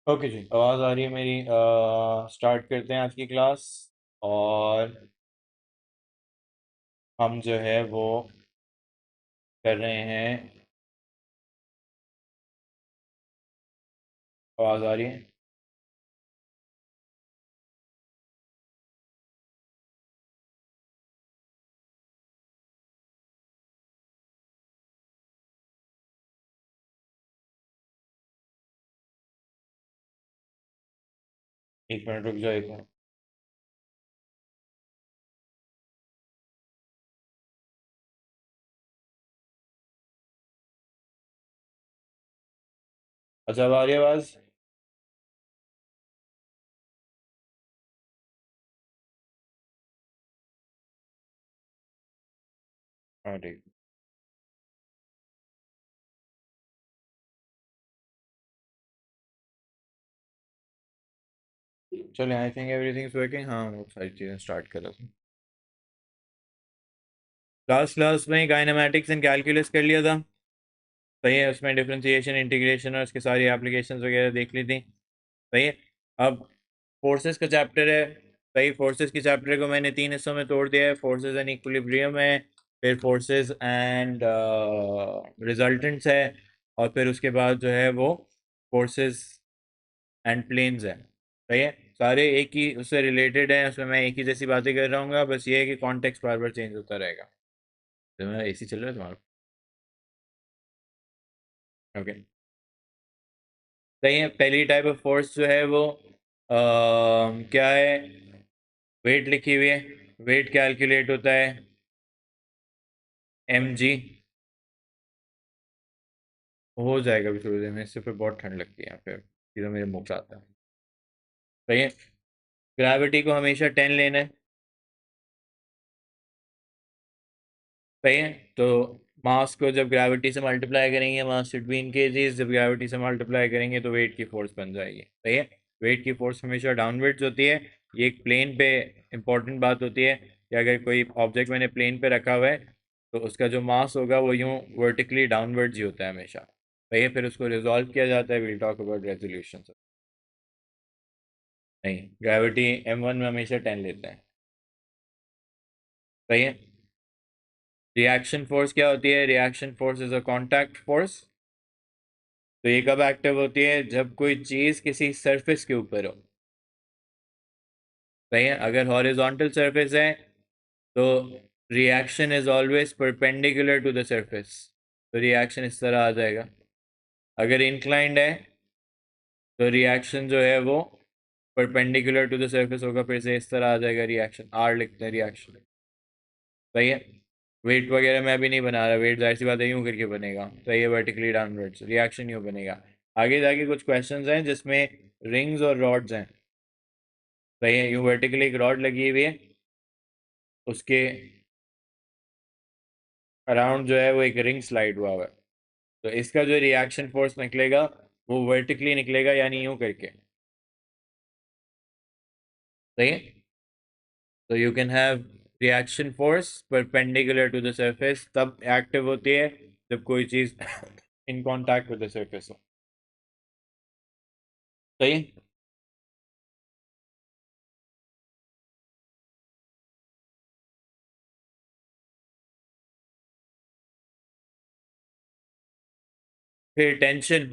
Okay जी, आवाज़ आ रही है मेरी। स्टार्ट करते हैं आज की क्लास। और हम जो है वो कर रहे हैं। आवाज़ आ रही है? एक मिनट रुक जाओ, एक मिनट। अच्छा, अब आ रही है आवाज़? हाँ ठीक। चलिए, I think everything is working. हाँ, वो सारी चीज़ें स्टार्ट कर रहा था। लास्ट क्लास में काइनेमैटिक्स एंड कैलकुलस कर लिया था। सही है, उसमें डिफरेंशिएशन, इंटीग्रेशन और उसकी सारी एप्लीकेशंस वगैरह देख ली थी। सही है। अब फोर्सेस का चैप्टर है। सही, फोर्सेस के चैप्टर को मैंने तीन हिस्सों में तोड़ दिया है। फोर्सेस एंड इक्विलिब्रियम है, फिर फोर्सेस एंड रिजल्टेंट्स है, और फिर उसके बाद जो है वो फोर्सेस एंड प्लेन्स है। सही है। सारे एक ही उससे रिलेटेड हैं, उसमें मैं एक ही जैसी बातें कर रहा हूँ, बस ये है कि कॉन्टेक्स्ट बार बार चेंज होता रहेगा। तो मेरा एसी चल रहा है तुम्हारा? ओके। सही है। पहली टाइप ऑफ फोर्स जो है वो क्या है? वेट लिखी हुई है। वेट कैलकुलेट होता है mg। हो जाएगा अभी थोड़ी देर में, इससे फिर बहुत ठंड लगती है फिर सीधा मेरे मुंह पे आता है। सही है। ग्रेविटी को हमेशा 10 लेना है। सही है। तो मास को जब ग्रेविटी से मल्टीप्लाई करेंगे, मास शुड बी इन केजीज, जब ग्रेविटी से मल्टीप्लाई करेंगे तो वेट की फोर्स बन जाएगी। सही है। वेट की फोर्स हमेशा डाउनवर्ड्स होती है। ये एक प्लेन पे इंपॉर्टेंट बात होती है कि अगर कोई ऑब्जेक्ट मैंने प्लेन पे रखा हुआ है तो उसका जो मास होगा वो यूं वर्टिकली डाउनवर्ड्स ही होता है हमेशा। सही है। फिर उसको रिजॉल्व किया जाता है। Will talk about resolution. नहीं, ग्रेविटी m1 में हमेशा 10 लेते हैं। सही है। रिएक्शन फोर्स क्या होती है? Reaction force is a contact force. तो ये कब एक्टिव होती है? जब कोई चीज किसी सरफेस के ऊपर हो। सही है। अगर हॉरिजॉन्टल सरफेस है तो reaction is always perpendicular to the surface, तो रिएक्शन इस तरह आ जाएगा। अगर इंक्लाइंड है तो रिएक्शन जो है वो परपेंडिकुलर टू द सरफेस होगा, फिर से इस तरह आ जाएगा। रिएक्शन आर लिखते हैं रिएक्शन। सही है। वेट वगैरह मैं अभी नहीं बना रहा, वेट जाहिर सी बात है यूं करके बनेगा। सही है। वर्टिकली डाउनवर्ड्स रिएक्शन यूं बनेगा। आगे जाके कुछ क्वेश्चंस हैं जिसमें रिंग्स और रॉड्स हैं। सही है। यूं वर्टिकली एक रॉड लगी हुई है, उसके अराउंड जो है वो एक रिंग स्लाइड हुआ हुआ है। तो इसका जो रिएक्शन फोर्स निकलेगा वो वर्टिकली निकलेगा, यानी यूं करके। सही है। तो you can have reaction force perpendicular to the surface, तब एक्टिव होती है जब कोई चीज in contact with the surface हो। सही है। फिर tension.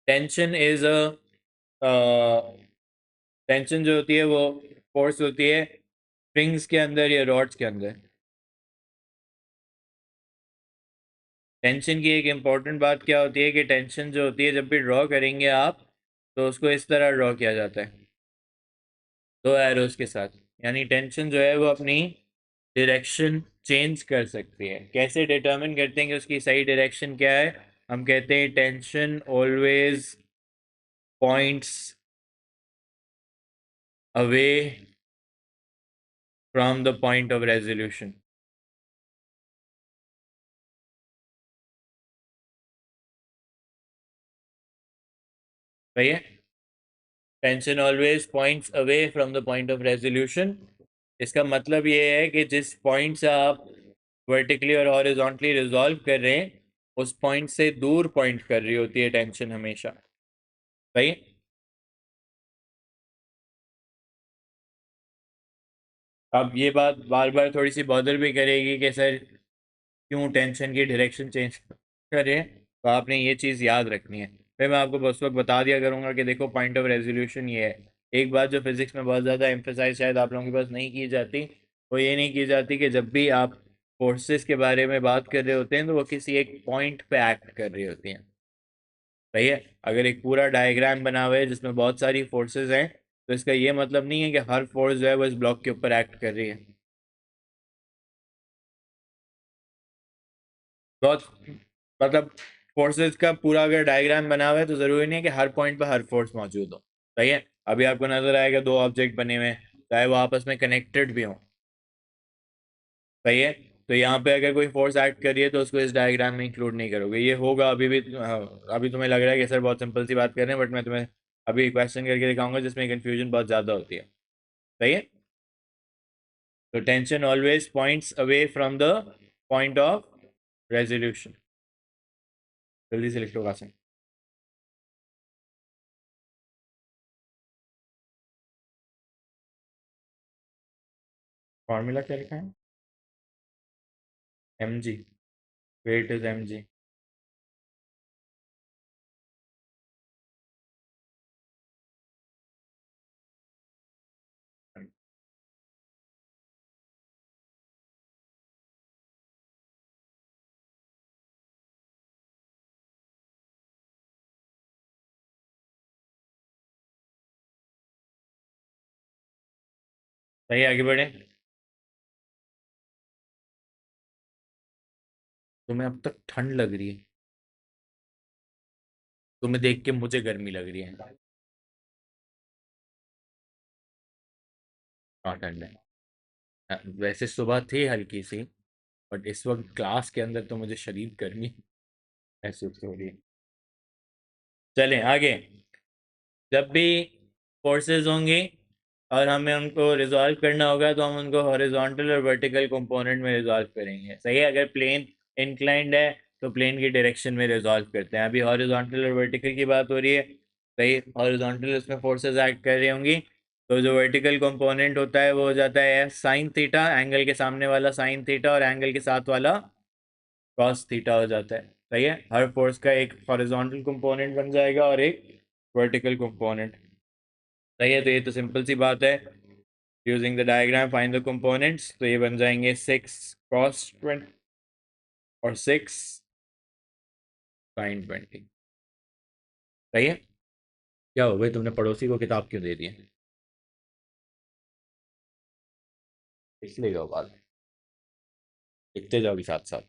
Tension is a tension जो होती है वो फोर्स होती है स्ट्रिंग्स के अंदर या रॉड्स के अंदर। टेंशन की एक इम्पॉर्टेंट बात क्या होती है कि टेंशन जो होती है जब भी ड्रॉ करेंगे आप तो उसको इस तरह ड्रॉ किया जाता है, दो एरोस के साथ। यानी टेंशन जो है वो अपनी डायरेक्शन चेंज कर सकती है। कैसे डिटरमिन करते हैं कि उसकी सही डायरेक्शन क्या है? हम कहते हैं tension always points away from the point of resolution. सही है। Tension always points away from the point of resolution. इसका मतलब ये है कि जिस पॉइंट से आप वर्टिकली और हॉरिजॉन्टली रिजॉल्व कर रहे हैं उस पॉइंट से दूर पॉइंट कर रही होती है टेंशन हमेशा। सही। अब ये बात बार बार थोड़ी सी बॉदर भी करेगी कि सर क्यों टेंशन की डायरेक्शन चेंज करें, तो आपने ये चीज़ याद रखनी है। फिर मैं आपको बस वक्त बता दिया करूंगा कि देखो पॉइंट ऑफ रेजोल्यूशन ये है। एक बात जो फिजिक्स में बहुत ज़्यादा एम्फेसाइज शायद आप लोगों के पास नहीं की जाती, वो ये नहीं की जाती कि जब भी आप फोर्सेस के बारे में बात कर रहे होते हैं तो वो किसी एक पॉइंट पे एक्ट कर रही होती हैं। सही है। अगर एक पूरा डायग्राम बना हुआ है जिसमें बहुत सारी फोर्सेस हैं, तो इसका ये मतलब नहीं है कि हर फोर्स जो है वो इस ब्लॉक के ऊपर एक्ट कर रही है। बहुत मतलब फोर्सेस का पूरा अगर डायग्राम बना हुआ है तो ज़रूरी नहीं है कि हर पॉइंट पर हर फोर्स मौजूद हो। सही है। अभी आपको नजर आएगा दो ऑब्जेक्ट बने हुए हैं, चाहे वो आपस में कनेक्टेड भी हों। सही है। तो यहाँ पे अगर कोई फोर्स एक्ट करिए तो उसको इस डायग्राम में इंक्लूड नहीं करोगे, ये होगा अभी भी। हाँ, अभी तुम्हें लग रहा है कि सर बहुत सिंपल सी बात कर रहे हैं, बट मैं तुम्हें अभी क्वेश्चन करके दिखाऊंगा जिसमें कंफ्यूजन बहुत ज़्यादा होती है। सही है। तो tension always points away from the point of resolution. जल्दी से लिखो कासिम। फॉर्मूला क्या लिखा है? M G. Weight is M G. सही, आगे बढ़े। तुम्हें अब तक ठंड लग रही है, तुम्हें देख के मुझे गर्मी लग रही है। हाँ ठंड है। वैसे सुबह थी हल्की सी, बट इस वक्त क्लास के अंदर तो मुझे शदीद गर्मी महसूस हो रही है। चलें आगे। जब भी फोर्सेस होंगी और हमें उनको रिजॉल्व करना होगा तो हम उनको हॉरिजॉन्टल और वर्टिकल कंपोनेंट में रिजॉल्व करेंगे। सही है। अगर प्लेन इंक्लाइंड है तो प्लेन की डायरेक्शन में रिजॉल्व करते हैं। अभी हॉरिजॉन्टल और वर्टिकल की बात हो रही है। सही। हॉरिजॉन्टल उसमें फोर्सेस एक्ट कर रही होंगी, तो जो वर्टिकल कंपोनेंट होता है वो हो जाता है साइन थीटा, एंगल के सामने वाला साइन थीटा और एंगल के साथ वाला कॉस थीटा हो जाता है। सही है। हर फोर्स का एक हॉरिजॉन्टल कंपोनेंट बन जाएगा और एक वर्टिकल कंपोनेंट। सही है। तो ये तो सिंपल सी बात है। Using the diagram find the components, तो ये बन जाएंगे 6 cos 20 और 6 sin 20। सही है। क्या हो गई, तुमने पड़ोसी को किताब क्यों दे दी है? इसलिए क्या बात, लिखते जाओगी साथ साथ।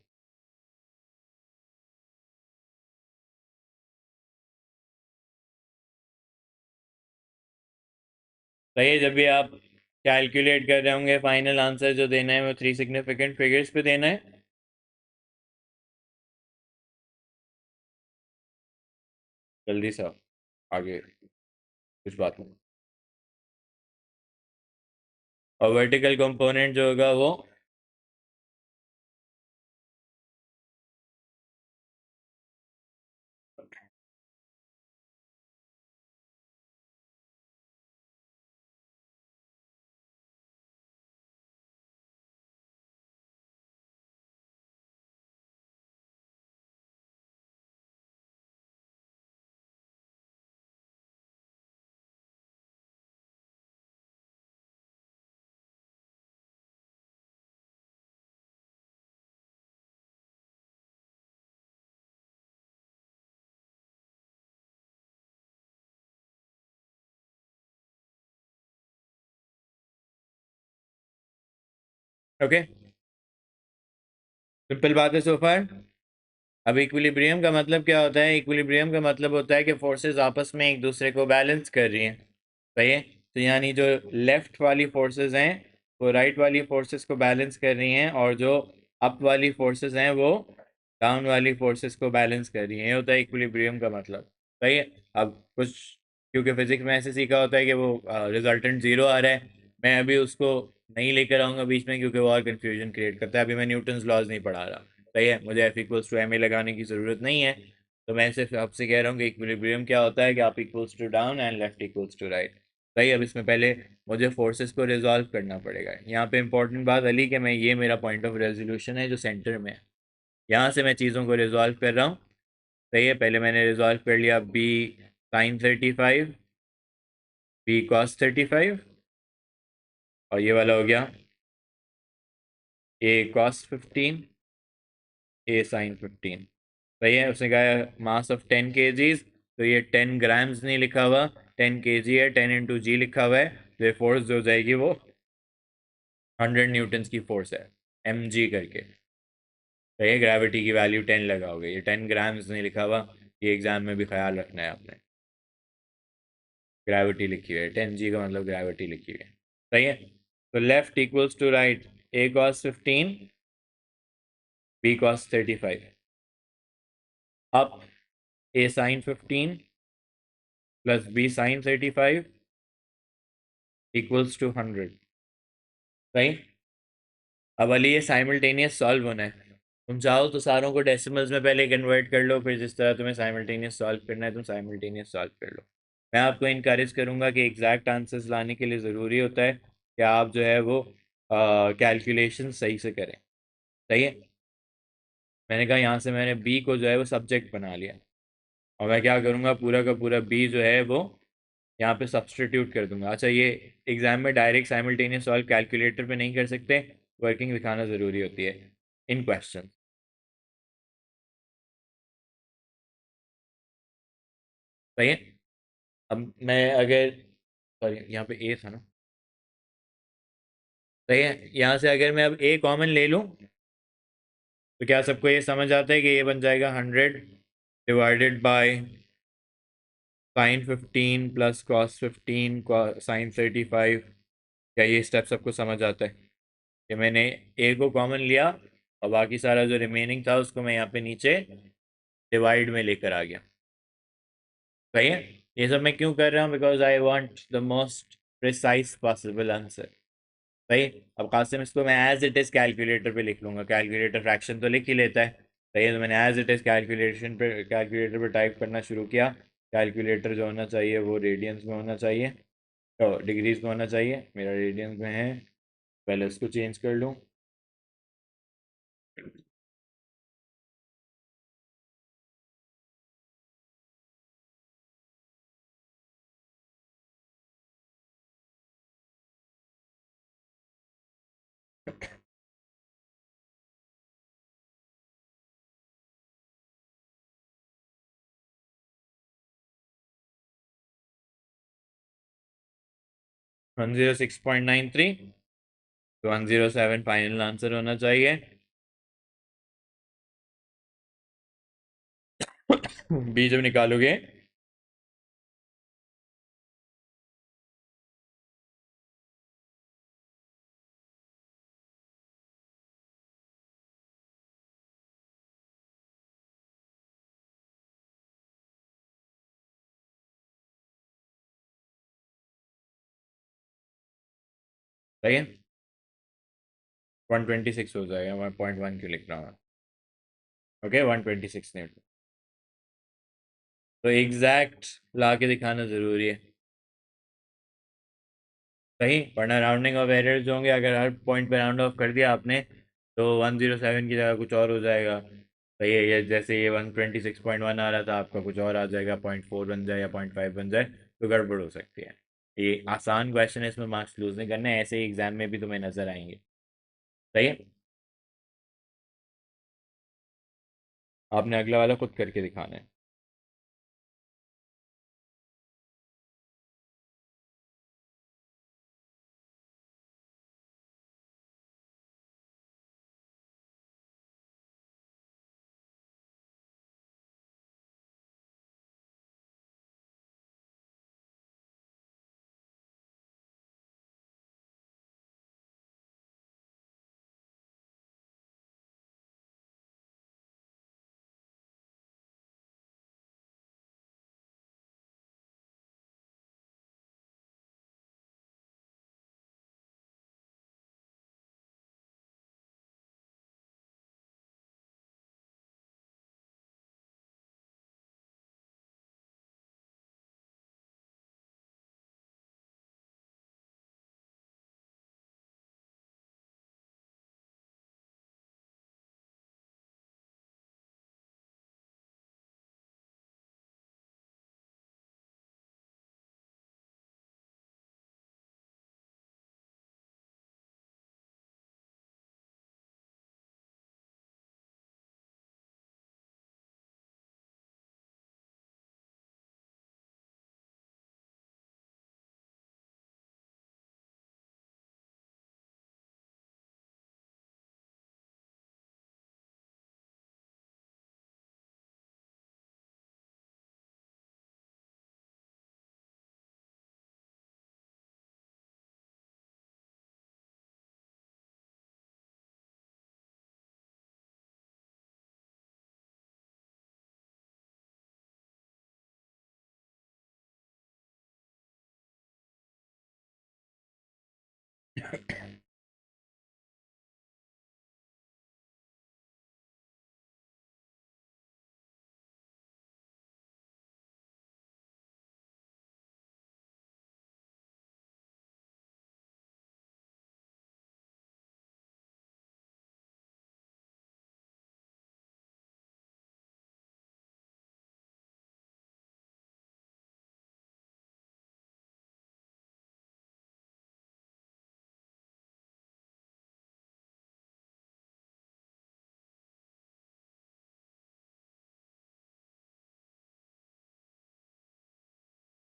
सही है। जब भी आप कैलकुलेट कर रहे होंगे फाइनल आंसर जो देना है वो थ्री सिग्निफिकेंट फिगर्स पे देना है। जल्दी से आओ, आगे कुछ बात नहीं। और वर्टिकल कंपोनेंट जो होगा वो ओके। सिंपल बात है सो फार। अब इक्विलिब्रियम का मतलब क्या होता है? इक्विलिब्रियम का मतलब होता है कि फोर्सेस आपस में एक दूसरे को बैलेंस कर रही हैं। सही है। तो यानी जो लेफ्ट वाली फोर्सेस हैं वो राइट वाली फोर्सेस को बैलेंस कर रही हैं, और जो अप वाली फोर्सेस हैं वो डाउन वाली फोर्सेस को बैलेंस कर रही हैं। ये होता है इक्विलिब्रियम का मतलब। सही है। अब कुछ, क्योंकि फिजिक्स में ऐसे सीखा होता है कि वो रिजल्टेंट जीरो आ रहा है, मैं अभी उसको नहीं लेकर आऊँगा बीच में क्योंकि वो और कन्फ्यूजन क्रिएट करता है। अभी मैं न्यूटन्स लॉज नहीं पढ़ा रहा। सही है। मुझे F = ma लगाने की ज़रूरत नहीं है। तो मैं सिर्फ आपसे कह रहा हूँ कि इक्विलिब्रियम क्या होता है कि up equals to down and left equals to right. सही, अब इसमें पहले मुझे फोर्सेस को रिजॉल्व करना पड़ेगा। यहाँ पे इंपॉर्टेंट बात अली कि मैं, ये मेरा पॉइंट ऑफ रेजोल्यूशन है जो सेंटर में है, यहाँ से मैं चीज़ों को रिजॉल्व कर रहा हूँ। सही है, पहले मैंने रिजॉल्व कर लिया बी साइन 35, बी कॉस 35, और ये वाला हो गया ए कॉस 15, ए साइन 15। सही है, उसने कहा मास ऑफ 10 kgs, तो ये 10 ग्राम्स नहीं लिखा हुआ, 10 kg है, 10 × g लिखा हुआ है, तो ये फोर्स जो हो जाएगी वो 100 न्यूटन्स की फोर्स है, mg करके। सही है, ग्रेविटी की वैल्यू 10 लगाओगे, ये 10 ग्राम्स नहीं लिखा हुआ, ये एग्जाम में भी ख्याल रखना है आपने। ग्रेविटी लिखी हुई है, 10 g का मतलब ग्रेविटी लिखी हुई है। सही है, तो left equals to right, A cos 15, B cos 35, up A sine 15 plus B sine 35 equals to 100। सही, अब अली ये साइमल्टेनियस सॉल्व होना है। तुम चाहो तो सारों को डेसिमल्स में पहले कन्वर्ट कर लो, फिर जिस तरह तुम्हें साइमल्टेनियस सॉल्व करना है तुम साइमल्टेनियस सॉल्व कर लो। मैं आपको इनकरेज करूंगा कि एग्जैक्ट आंसर्स लाने के लिए ज़रूरी होता है कि आप जो है वो कैलकुलेशन सही से करें। सही है, मैंने कहा यहाँ से मैंने बी को जो है वो सब्जेक्ट बना लिया, और मैं क्या करूँगा, पूरा का पूरा बी जो है वो यहाँ पे सब्सटीट्यूट कर दूंगा। अच्छा, ये एग्जाम में डायरेक्ट साइमल्टेनियस सॉल्व कैलकुलेटर पे नहीं कर सकते, वर्किंग दिखाना ज़रूरी होती है इन क्वेश्चन। सही है, अब मैं अगर, सॉरी यहाँ पे ए था ना। सही है, यहाँ से अगर मैं अब ए कॉमन ले लूँ, तो क्या सबको ये समझ आता है कि ये बन जाएगा 100 divided by sine 15 plus cos 15 sine 35। क्या ये स्टेप सबको समझ आता है कि मैंने ए को कॉमन लिया और बाकी सारा जो रिमेनिंग था उसको मैं यहाँ पे नीचे डिवाइड में लेकर आ गया। सही है, ये सब मैं क्यों कर रहा हूँ, because I want the most precise possible answer. सही, अब कासिम इसको मैं एज इट इज़ कैलकुलेटर पे लिख लूँगा, कैलकुलेटर फ्रैक्शन तो लिख ही लेता है। सही है, तो मैंने एज इट इज़ कैलकुलेटर पे टाइप करना शुरू किया। कैलकुलेटर जो होना चाहिए वो रेडियंस में होना चाहिए, तो डिग्रीज में होना चाहिए, मेरा रेडियंस में है। पहले इसको चेंज कर लूँ। 106.93, तो 107 फाइनल आंसर होना चाहिए। बी जब निकालोगे, सही है, 126 हो जाएगा, मैं 0.1 क्यों लिख रहा हूँ। ओके, 126 न्यूटन, तो एग्जैक्ट ला के दिखाना ज़रूरी है। सही, वरना राउंडिंग ऑफ एरर्स होंगे, अगर हर पॉइंट पे राउंड ऑफ कर दिया आपने तो 107 की जगह कुछ और हो जाएगा। सही है, ये जैसे ये 126.1 आ रहा था, आपका कुछ और आ जाएगा, 0.4 बन जाए या 0.5 बन जाए, तो गड़बड़ हो सकती है। ये आसान क्वेश्चन है, इसमें मार्क्स लूज नहीं करने, ऐसे ही एग्जाम में भी तुम्हें नजर आएंगे। सही है, आपने अगला वाला खुद करके दिखाना है।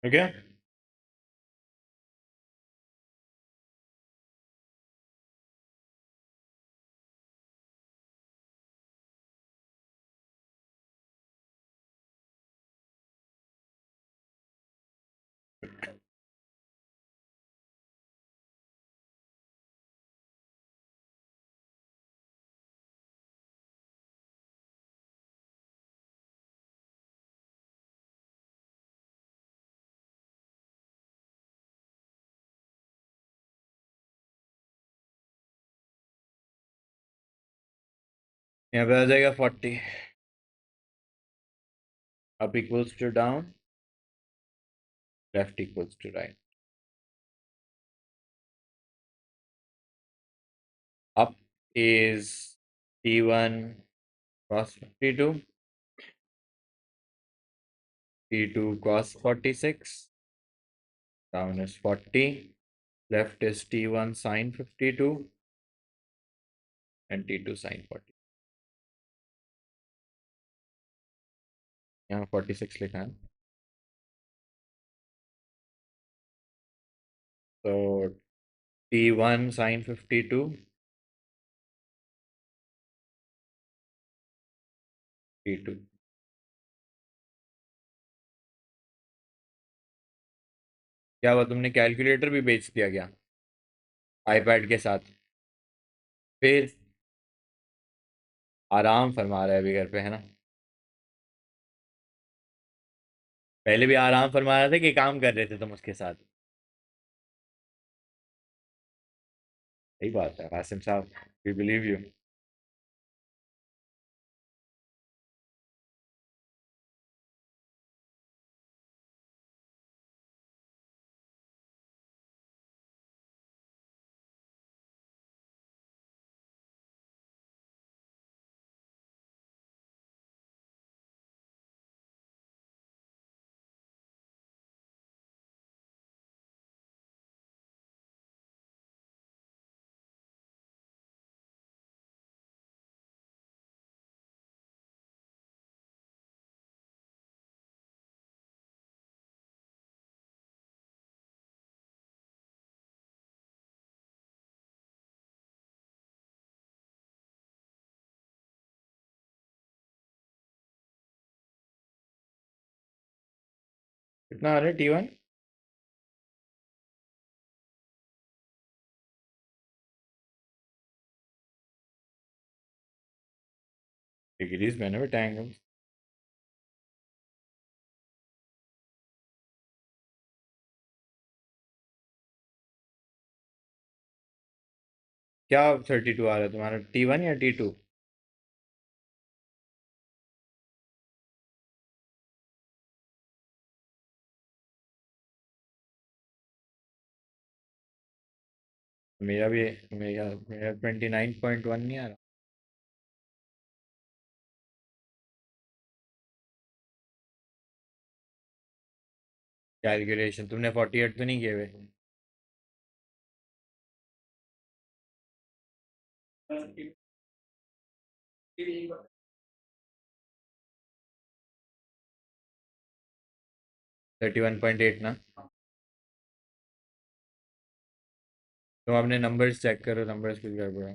ओके, यहाँ पे आ जाएगा 40, up equals to down, left equals to right. Up is T1 cos 52, T2 cos 46, down is 40, left is T1 sin 52 and T2 sin 40. यहाँ 46 लिखा है, तो T1 sin 52, T2। क्या हुआ, तुमने कैलकुलेटर भी बेच दिया क्या आईपैड के साथ? फिर आराम फरमा रहा है अभी घर पे, है ना? पहले भी आराम फरमा रहा था कि काम कर रहे थे तुम उसके साथ? सही बात है कासिम साहब, वी बिलीव यू। कितना आ रहा है T1? डिग्रीज मैंने बेटा एंगल। क्या 32 आ रहा है तुम्हारा, T1 या T2? मेरा भी, मेरा मेरा 29.1 नहीं आ रहा। कैलकुलेशन तुमने 48 तो नहीं किए हुए? 31.8 ना? तुम अपने नंबर्स चेक करो, नंबर्स कुछ गड़बड़ है।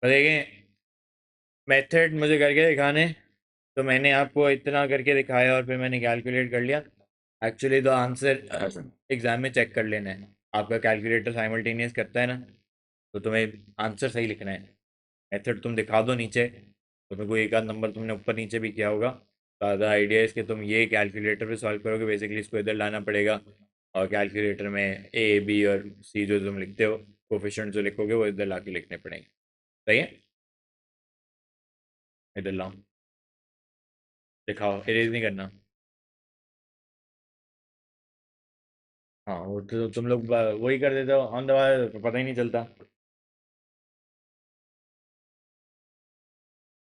पर देखें, मेथड मुझे करके दिखाने, तो मैंने आपको इतना करके दिखाया और फिर मैंने कैलकुलेट कर लिया। एक्चुअली तो आंसर एग्ज़ाम में चेक कर लेना है, आपका कैलकुलेटर साइमल्टेनियस करता है ना, तो तुम्हें आंसर सही लिखना है। मेथड तुम दिखा दो नीचे, तो मेरे को एक आध नंबर तुमने ऊपर नीचे भी किया होगा, ज़्यादा आइडिया है कि तुम ये कैलकुलेटर पे सॉल्व करोगे, बेसिकली इसको इधर लाना पड़ेगा और कैलकुलेटर में ए बी और सी जो तुम लिखते हो कोफिशिएंट जो लिखोगे वो इधर ला के लिखने पड़ेंगे। सही है, इधर लाओ, दिखाओ, इरेज नहीं करना। हाँ वो तो तुम लोग वही कर देते हो ऑन द तो पता ही नहीं चलता।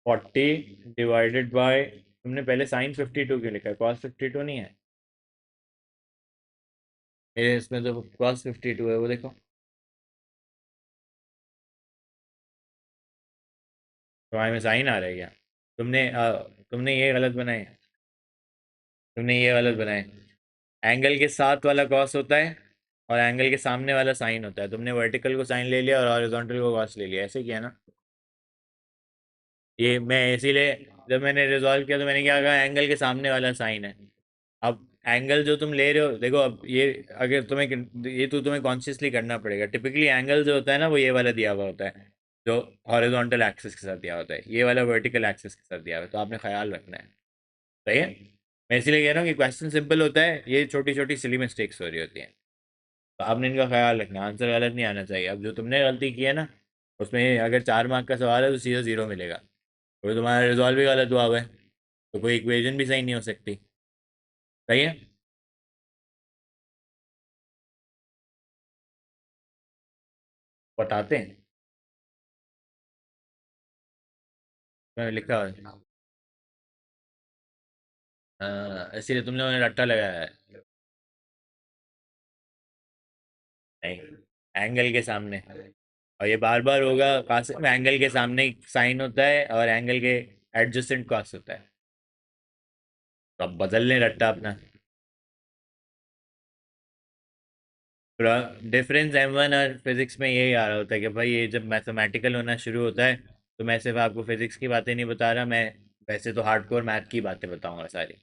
40 डिवाइडेड बाय, तुमने पहले साइन 52 क्यों लिखा है, कॉस 52 नहीं है ये, इसमें तो कॉस 52 है, वो देखो। तुम्हारे में साइन आ रहा है क्या? तुमने ये गलत बनाए, तुमने ये गलत बनाए। एंगल के साथ वाला कॉस होता है और एंगल के सामने वाला साइन होता है, तुमने वर्टिकल को साइन ले लिया और हॉरिजॉन्टल को कॉस ले लिया, ऐसे किया ना। ये मैं इसीलिए जब मैंने रिजॉल्व किया तो मैंने क्या कहा, एंगल के सामने वाला साइन है। अब एंगल जो तुम ले रहे हो देखो, अब ये अगर तुम्हें, ये तो तुम्हें कॉन्शियसली करना पड़ेगा। टिपिकली एंगल जो होता है ना वो ये वाला दिया हुआ होता है, जो हॉरिजॉन्टल एक्सिस के साथ दिया होता है, ये वाला वर्टिकल एक्सिस के साथ दिया हुआ है, तो आपने ख्याल रखना है। सही है, मैं इसीलिए कह रहा हूँ कि क्वेश्चन सिंपल होता है, ये छोटी छोटी सिली मिस्टेक्स हो रही होती हैं, तो आपने इनका ख्याल रखना, आंसर गलत नहीं आना चाहिए। अब जो तुमने गलती की है ना, उसमें अगर 4 मार्क का सवाल है तो सीधा 0 मिलेगा, तो तुम्हारा रिजॉल्व भी गलत हुआ हुआ है, तो कोई इक्वेशन भी सही नहीं हो सकती। सही है, बताते हैं, मैंने लिखा हुआ है। इसीलिए तुम लोगों ने रट्टा लगाया है। नहीं, एंगल के सामने, और ये बार बार होगा कासिम, एंगल के सामने साइन होता है और एंगल के एडजेसेंट कॉस होता है, तो अब बदल लें रट्टा अपना। डिफरेंस M1 और फिजिक्स में यही आ रहा होता है कि भाई ये जब मैथमेटिकल होना शुरू होता है, तो मैं सिर्फ आपको फिजिक्स की बातें नहीं बता रहा, मैं वैसे तो हार्डकोर मैथ की बातें बताऊंगा सारी।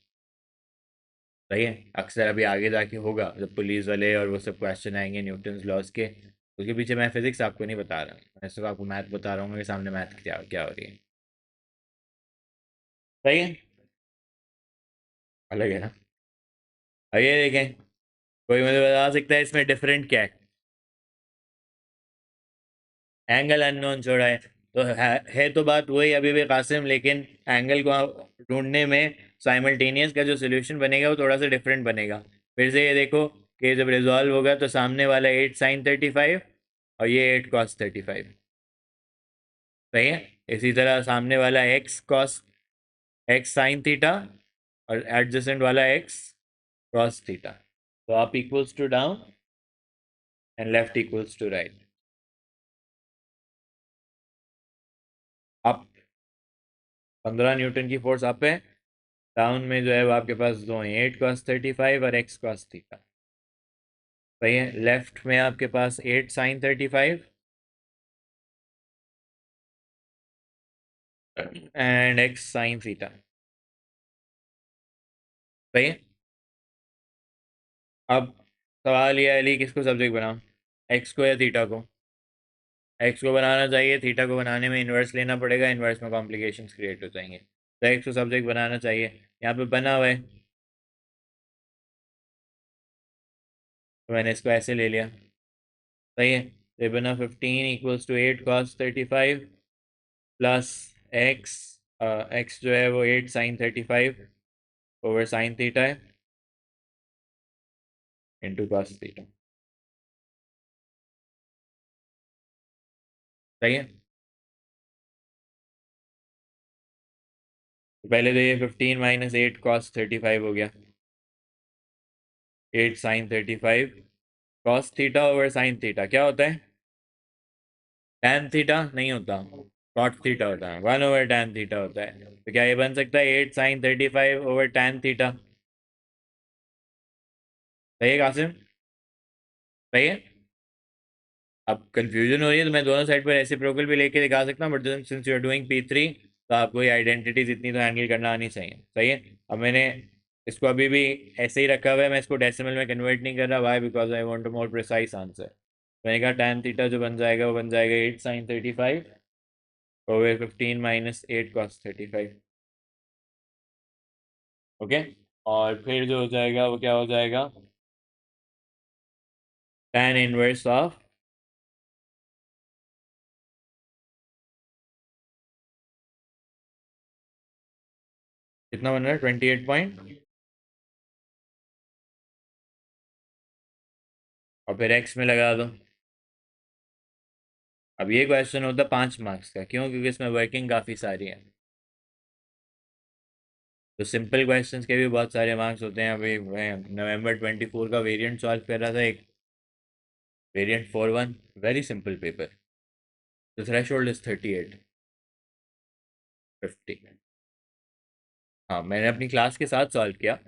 सही है, अक्सर अभी आगे जाके होगा जब पुलिस वाले और वो सब क्वेश्चन आएंगे न्यूटन्स लॉज के, उसके पीछे मैं फिजिक्स आपको नहीं बता रहा, मैं सिर्फ आपको मैथ बता रहा हूँ कि सामने मैथ क्या क्या हो रही है। सही है, अलग है ना। अब ये देखें, कोई मुझे बता सकता है इसमें डिफरेंट क्या है? एंगल अननोन छोड़ा है, तो है तो बात वही अभी भी कासिम, लेकिन एंगल को ढूंढने में साइमल्टेनियस का जो सोल्यूशन बनेगा वो थोड़ा सा डिफरेंट बनेगा। फिर से ये देखो कि जब रिजॉल्व होगा तो सामने वाला 8 sin 35 और ये 8 cos 35। सही है, इसी तरह सामने वाला x sin थीटा और एडजेसेंट वाला x cos थीटा, तो up equals to down and left equals to right. Up 15 newton की फोर्स अप है, डाउन में जो है वो आपके पास दो हैं, 8 cos 35 और x cos थीटा। सही है, लेफ्ट में आपके पास 8 sin 35 and x sin theta. सही है, अब सवाल ये है, अली किसको सब्जेक्ट बनाओ, एक्स को या थीटा को? एक्स को बनाना चाहिए, थीटा को बनाने में इन्वर्स लेना पड़ेगा, इन्वर्स में कॉम्प्लिकेशंस क्रिएट हो जाएंगे, तो एक्स को सब्जेक्ट बनाना चाहिए। यहाँ पे बना हुआ है, तो मैंने इसको ऐसे ले लिया। सही है, तो ये बना 15 = 8 cos 35 प्लस एक्स, एक्स जो है वो 8 sin 35 ओवर साइन थीटा है इंटू कॉस थीटा। सही है, तो पहले तो ये 15 - 8 cos 35 हो गया, 8 sin 35 cos theta over sine theta क्या होता है? टैन थीटा नहीं होता, कॉट थीटा होता है, 1/tan थीटा होता है, तो क्या ये बन सकता है 8 sin 35 ओवर tan थीटा? सही है कासिम, सही है। अब कंफ्यूजन हो रही है तो मैं दोनों साइड पर रेसिप्रोकल भी लेके दिखा सकता हूँ, but since you are doing P3 तो आपको ये आइडेंटिटीज इतनी तो हैंडल करना आनी चाहिए। सही है, अब मैंने इसको अभी भी ऐसे ही रखा हुआ है, मैं इसको डेसिमल में कन्वर्ट नहीं कर रहा, why because I want a more precise answer. मैंने कहा tan थीटा जो बन जाएगा वो बन जाएगा 8 sin 35 ओवर 15 - 8 cos 35। ओके, और फिर जो हो जाएगा वो क्या हो जाएगा, tan इनवर्स ऑफ कितना बन रहा है 28 और फिर x में लगा दो। अब ये क्वेश्चन होता है 5 मार्क्स का, क्यों? क्योंकि इसमें वर्किंग काफ़ी सारी है। तो सिंपल क्वेश्चंस के भी बहुत सारे मार्क्स होते हैं। अभी मैं November 24 का वेरिएंट सॉल्व कर रहा था, एक variant 4-1, very simple paper. The threshold is 38, 50। हाँ, मैंने अपनी क्लास के साथ सॉल्व किया,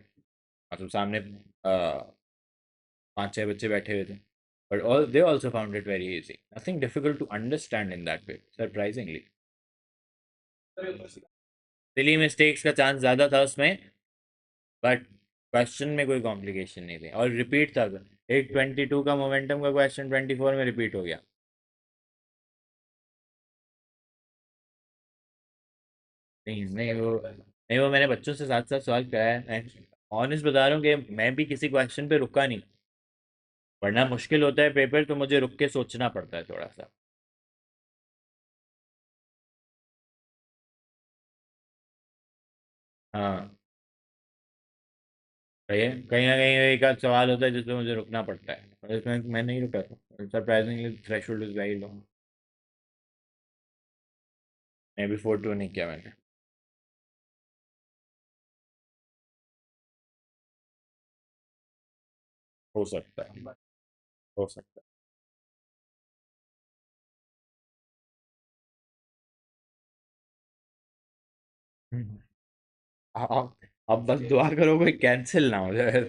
मतलब सामने 5-6 बच्चे बैठे हुए थे, but all they also found it very easy, nothing difficult to understand in that way, surprisingly. Silly mistakes का चांस ज़्यादा था उसमें, बट क्वेश्चन में कोई कॉम्प्लिकेशन नहीं थी, और रिपीट था। एक 22 का मोमेंटम का क्वेश्चन 24 में रिपीट हो गया। नहीं वो मैंने बच्चों से साथ साथ सॉल्व कराया है। मैं ऑनेस्ट बता रहा हूँ कि मैं भी किसी क्वेश्चन पे रुका नहीं, वरना मुश्किल होता है पेपर, तो मुझे रुक के सोचना पड़ता है थोड़ा सा। हाँ, सही है, कहीं ना कहीं एक आध सवाल होता है जिसमें मुझे रुकना पड़ता है, और इसमें मैं नहीं रुका, surprisingly threshold is very low. मैं भी 4-2 नहीं किया मैंने। हो सकता है, हो सकता है। अब बस दुआ करो कोई कैंसिल ना हो जाए।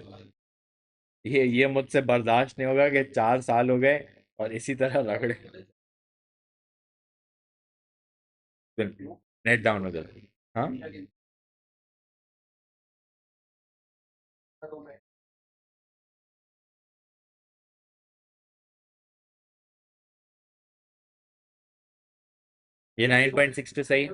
ये मुझसे बर्दाश्त नहीं होगा कि 4 साल हो गए और इसी तरह रगड़े। नेट डाउन हो जाए। हाँ, ये 9.6 पे सही।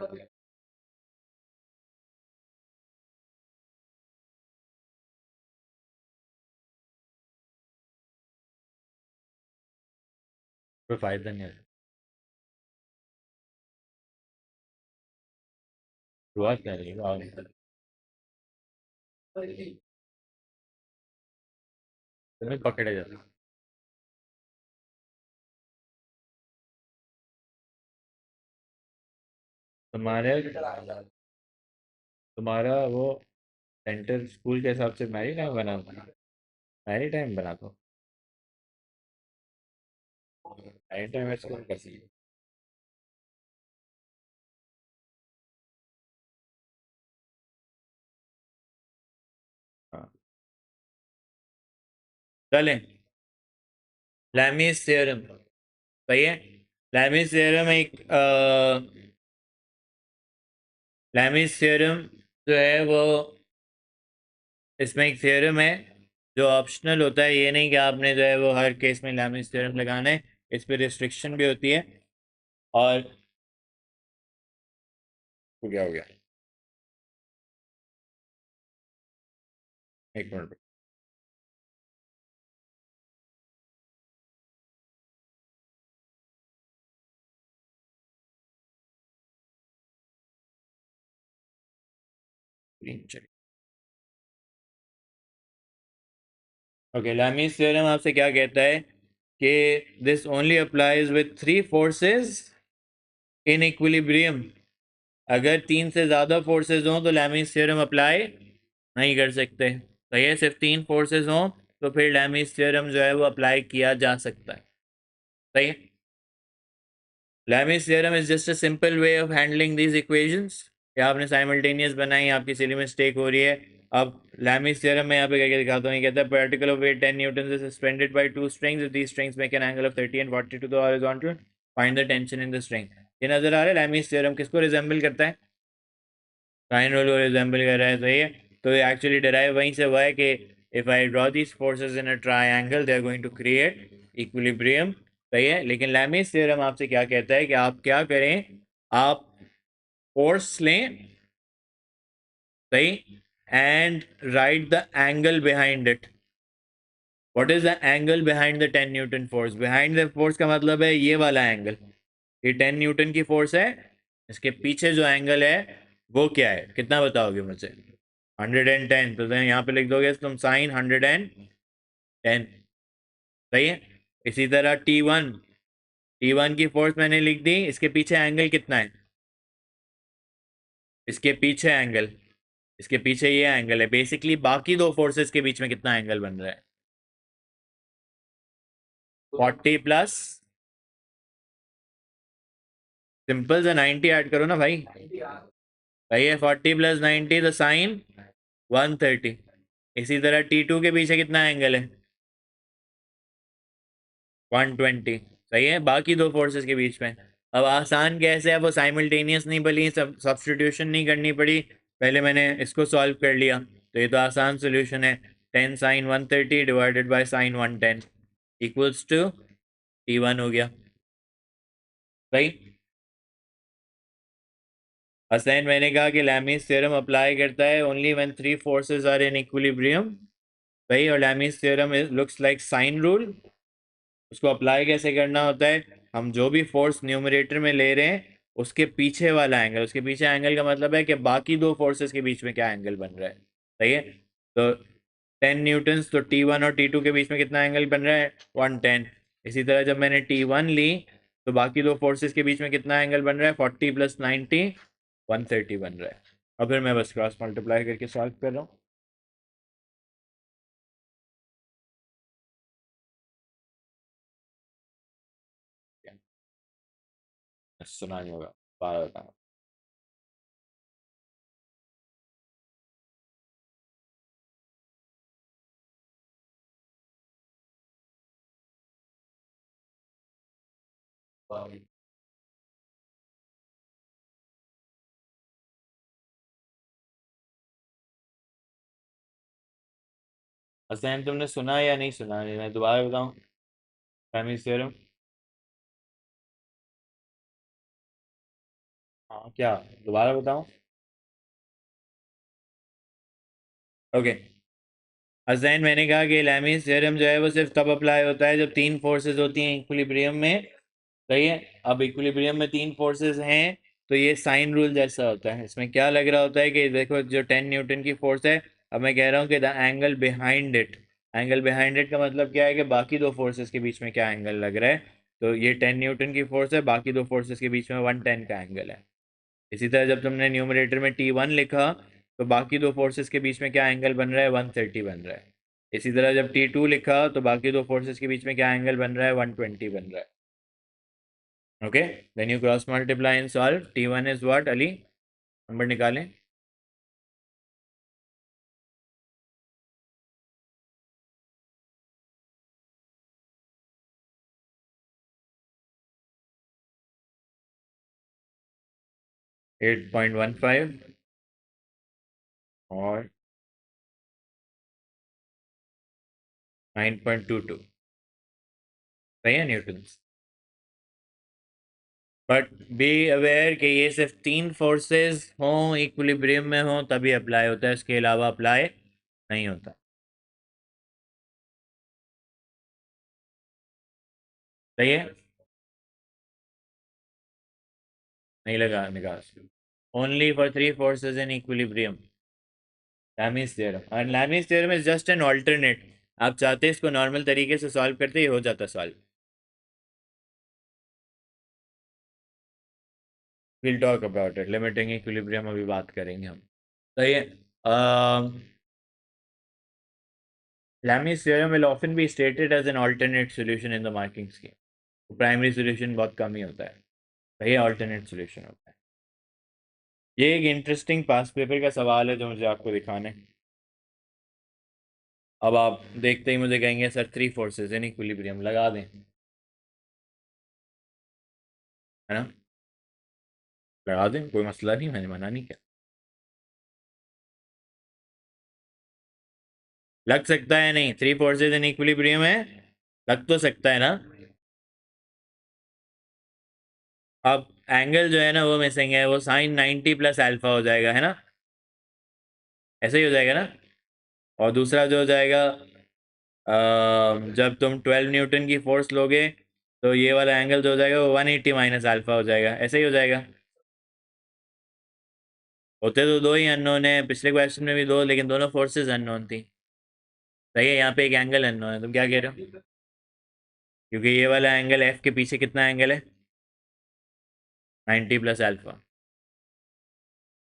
कोई फायदा नहीं है। दुआ करिएगा तुम्हें पकड़े जाता। तुम्हारे तुम्हारा वो सेंटर स्कूल के हिसाब से मैरी टाइम बना था, मैरी टाइम बना था, मैरी टाइम स्कूल कैसी है? हाँ, चलें, लैमीज थ्योरम। सही है। लैमीज थ्योरम एक लैमीज थ्योरम जो है वो, इसमें एक थ्योरम है जो ऑप्शनल होता है, ये नहीं कि आपने जो है वो हर केस में लैमीज थ्योरम लगाना है, इस पर रिस्ट्रिक्शन भी होती है। और हो गया, हो गया, एक मिनट। ओके, लैमीज थ्योरम आपसे क्या कहता है कि this only applies with 3 forces in equilibrium. अगर 3 से ज़्यादा फोर्सेस हों तो लैमीज थ्योरम अप्लाई नहीं कर सकते। तो ये सिर्फ 3 फोर्सेस हों तो फिर लैमीज थ्योरम जो है वो अप्लाई किया जा सकता है। सही है। Lamy's theorem is just a simple way of handling these equations. या आपने साइमल्टेनियस बनाई, आपकी सिली मिस्टेक हो रही है। अब लैमीज थ्योरम में यहाँ पे क्या दिखाता हूँ, ये कहता है particle of weight 10 newton is suspended by 2 strings, if these strings make an angle of 30 and 40 to the horizontal, find the tension in the string. ये नजर आ रहा है लैमीज थ्योरम किसको रिजेंबल करता है? साइन रूल को रिजेंबल कर रहा है, सही है। तो ये एक्चुअली डिराइव वहीं से हुआ है कि if I draw these forces in a triangle they are going to create equilibrium. सही है, लेकिन लैमीज थ्योरम आपसे क्या कहता है कि आप क्या करें, आप फोर्स लें, सही, and write the angle behind it. What is the angle behind the 10 Newton force? Behind the force का मतलब है ये वाला एंगल। ये 10 न्यूटन की फोर्स है, इसके पीछे जो एंगल है वो क्या है, कितना बताओगे मुझे? 110। तो यहाँ पे लिख दोगे तुम साइन 110। सही है। इसी तरह टी वन की फोर्स मैंने लिख दी, इसके पीछे एंगल कितना है? इसके पीछे एंगल, इसके पीछे ये एंगल है। बेसिकली बाकी दो फोर्सेस के बीच में कितना एंगल बन रहा है? 40 प्लस, सिंपल से 90 ऐड करो ना भाई। भाई ये 40 प्लस 90 तो साइन 130। इसी तरह T2 के पीछे कितना एंगल है? 120। सही है, बाकी दो फोर्सेस के बीच में। अब आसान कैसे है, वो साइमल्टेनियस नहीं बनी, सब सब्सटीट्यूशन नहीं करनी पड़ी, पहले मैंने इसको सॉल्व कर लिया, तो ये तो आसान सोल्यूशन है। 10 sine 130 divided by sine 110 equals to T1 हो गया। भाई असाइन मैंने कहा कि लैमीज थ्योरम अप्लाई करता है only when three forces are in equilibrium. भाई और Lamy's theorem looks like sine rule. उसको अप्लाई कैसे करना होता है? हम जो भी फोर्स न्यूमरेटर में ले रहे हैं उसके पीछे वाला एंगल, उसके पीछे एंगल का मतलब है कि बाकी दो फोर्सेस के बीच में क्या एंगल बन रहा है। सही है। तो 10 न्यूटन्स, तो T1 और T2 के बीच में कितना एंगल बन रहा है? 110। इसी तरह जब मैंने T1 ली तो बाकी दो फोर्सेस के बीच में कितना एंगल बन रहा है? 40 प्लस 90 130 बन रहा है। और फिर मैं बस क्रॉस मल्टीप्लाई करके सॉल्व कर रहा हूँ। सुना नहीं होगा, 12 बताना। असैन तुमने सुना या नहीं सुना? मैं दोबारा बताऊं? Family theorem. हाँ क्या, दोबारा बताऊं? ओके। अजैन मैंने कहा कि लैमीज थ्योरम जो है वो सिर्फ तब अप्लाई होता है जब तीन फोर्सेस होती हैं इक्विलिब्रियम में। सही है। अब इक्विलिब्रियम में तीन फोर्सेस हैं, तो ये साइन रूल जैसा होता है। इसमें क्या लग रहा होता है कि देखो जो 10 न्यूटन की फोर्स है, अब मैं कह रहा हूँ कि the angle behind it. Angle behind it का मतलब क्या है कि बाकी दो फोर्सेस के बीच में क्या एंगल लग रहा है। तो ये 10 न्यूटन की फोर्स है, बाकी दो फोर्सेस के बीच में 110 का एंगल है। इसी तरह जब तुमने न्यूमरेटर में T1 लिखा तो बाकी दो फोर्सेस के बीच में क्या एंगल बन रहा है? 130 बन रहा है। इसी तरह जब T2 लिखा तो बाकी दो फोर्सेस के बीच में क्या एंगल बन रहा है? 120 बन रहा है। Okay, then you cross multiply and solve. T1 is what Ali? Number निकालें। 8.15 और 9.22। सही है न्यूटन। बट बी अवेयर कि ये सिर्फ तीन फोर्सेस हों इक्विलिब्रियम में हों तभी अप्लाई होता है, इसके अलावा अप्लाई नहीं होता। सही है। नहीं लगा निकाल। Only for three forces in equilibrium. Lamy's theorem, और Lamy's theorem is just an alternate. आप चाहते इसको नॉर्मल तरीके से सॉल्व करते ही हो जाता solve. Will talk about it, limiting equilibrium अभी बात करेंगे हम। सही है। Lamy's theorem will often be stated as an alternate solution in the marking scheme. Primary solution बहुत कम ही होता है, वही ऑल्टरनेट सॉल्यूशन होता है। ये एक इंटरेस्टिंग पास पेपर का सवाल है जो मुझे आपको दिखाना है। अब आप देखते ही मुझे कहेंगे sir three forces in equilibrium लगा दें, है ना? लगा दें, कोई मसला नहीं, मैंने मना नहीं किया। लग सकता है नहीं, थ्री फोर्सेस इन इक्विलिब्रियम है, लग तो सकता है ना। अब एंगल जो है ना वो मिसिंग है, वो साइन 90 प्लस अल्फा हो जाएगा, है ना? ऐसा ही हो जाएगा ना। और दूसरा जो हो जाएगा, जब तुम 12 न्यूटन की फोर्स लोगे तो ये वाला एंगल जो हो जाएगा वो 180 माइनस अल्फा हो जाएगा, ऐसा ही हो जाएगा। होते तो दो ही अननोन है, पिछले क्वेश्चन में भी दो, लेकिन दोनों फोर्सेस अननोन थी। सही है, यहाँ पे एक एंगल अननोन है, तुम क्या कह रहे हो? क्योंकि ये वाला एंगल एफ के पीछे कितना एंगल है? 90 प्लस अल्फा,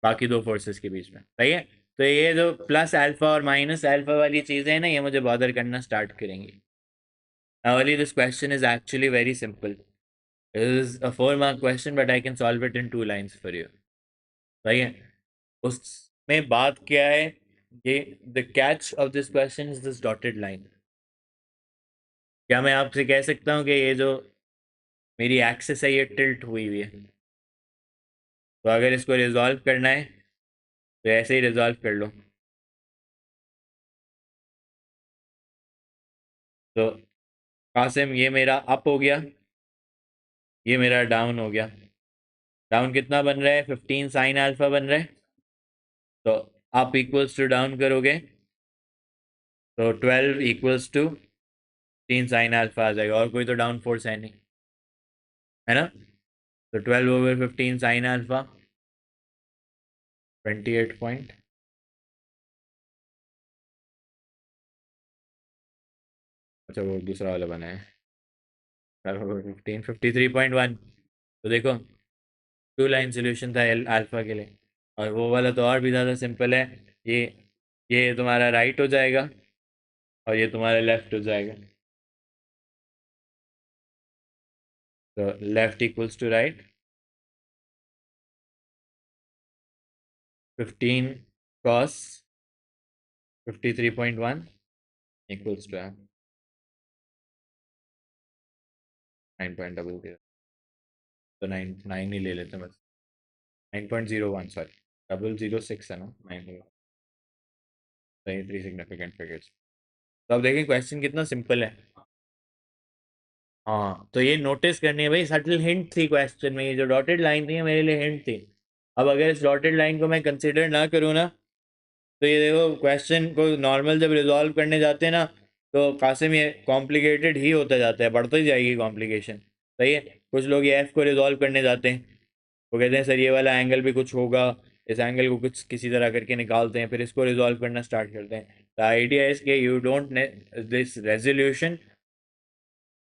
बाकी दो फोर्सेस के बीच में। सही है। तो ये जो प्लस अल्फा और माइनस अल्फा वाली चीज़ें हैं ना, ये मुझे बॉदर करना स्टार्ट करेंगी। Now, this question is actually very simple. It is a 4 mark question, but I can solve it in 2 lines for you. सही है। उसमें बात क्या है, ये the catch of this question is this dotted line. क्या मैं आपसे कह सकता हूँ कि ये जो मेरी एक्सिस है ये टिल्ट हुई हुई है? तो अगर इसको रिजॉल्व करना है तो ऐसे ही रिजॉल्व कर लो। तो कासिम, ये मेरा अप हो गया, ये मेरा डाउन हो गया। डाउन कितना बन रहा है? 15 साइन अल्फा बन रहा है। तो अप इक्वल्स टू डाउन करोगे तो 12 इक्वल्स टू 3 साइन अल्फा आ जाएगा, और कोई तो डाउन फोर्स है नहीं, है ना। तो 12/15 साइन अल्फा 28 पॉइंट, अच्छा वो दूसरा वाला बना है 15 53.1। तो देखो, 2 लाइन सोल्यूशन था एल अल्फा के लिए। और वो वाला तो और भी ज़्यादा सिंपल है। ये ये तुम्हारा राइट हो जाएगा और ये तुम्हारा लेफ्ट हो जाएगा। तो left equals to right, 15 cos 53.1 equals to 9.00। तो 9 ही ले लेते हैं बस। 9.01, सॉरी 006 है ना, 9। सही, 3 सिग्निफिकेंट फिगर्स। तो अब देखें क्वेश्चन कितना सिंपल है। हाँ, तो ये नोटिस करनी है भाई, सटल हिंट थी क्वेश्चन में, ये जो डॉटेड लाइन थी मेरे लिए हिंट थी। अब अगर इस डॉटेड लाइन को मैं कंसिडर ना करूँ ना, तो ये देखो क्वेश्चन को नॉर्मल जब रिजॉल्व करने जाते हैं ना, तो कासिम ये कॉम्प्लिकेटेड ही होता जाता है, बढ़ती जाएगी कॉम्प्लिकेशन। सही है। कुछ लोग ये एफ को रिजॉल्व करने जाते हैं, वो कहते हैं सर ये वाला एंगल भी कुछ होगा, इस एंगल को कुछ किसी तरह करके निकालते हैं, फिर इसको रिजॉल्व करना स्टार्ट करते हैं। द आइडिया इज कि यू डोंट दिस रेजोल्यूशन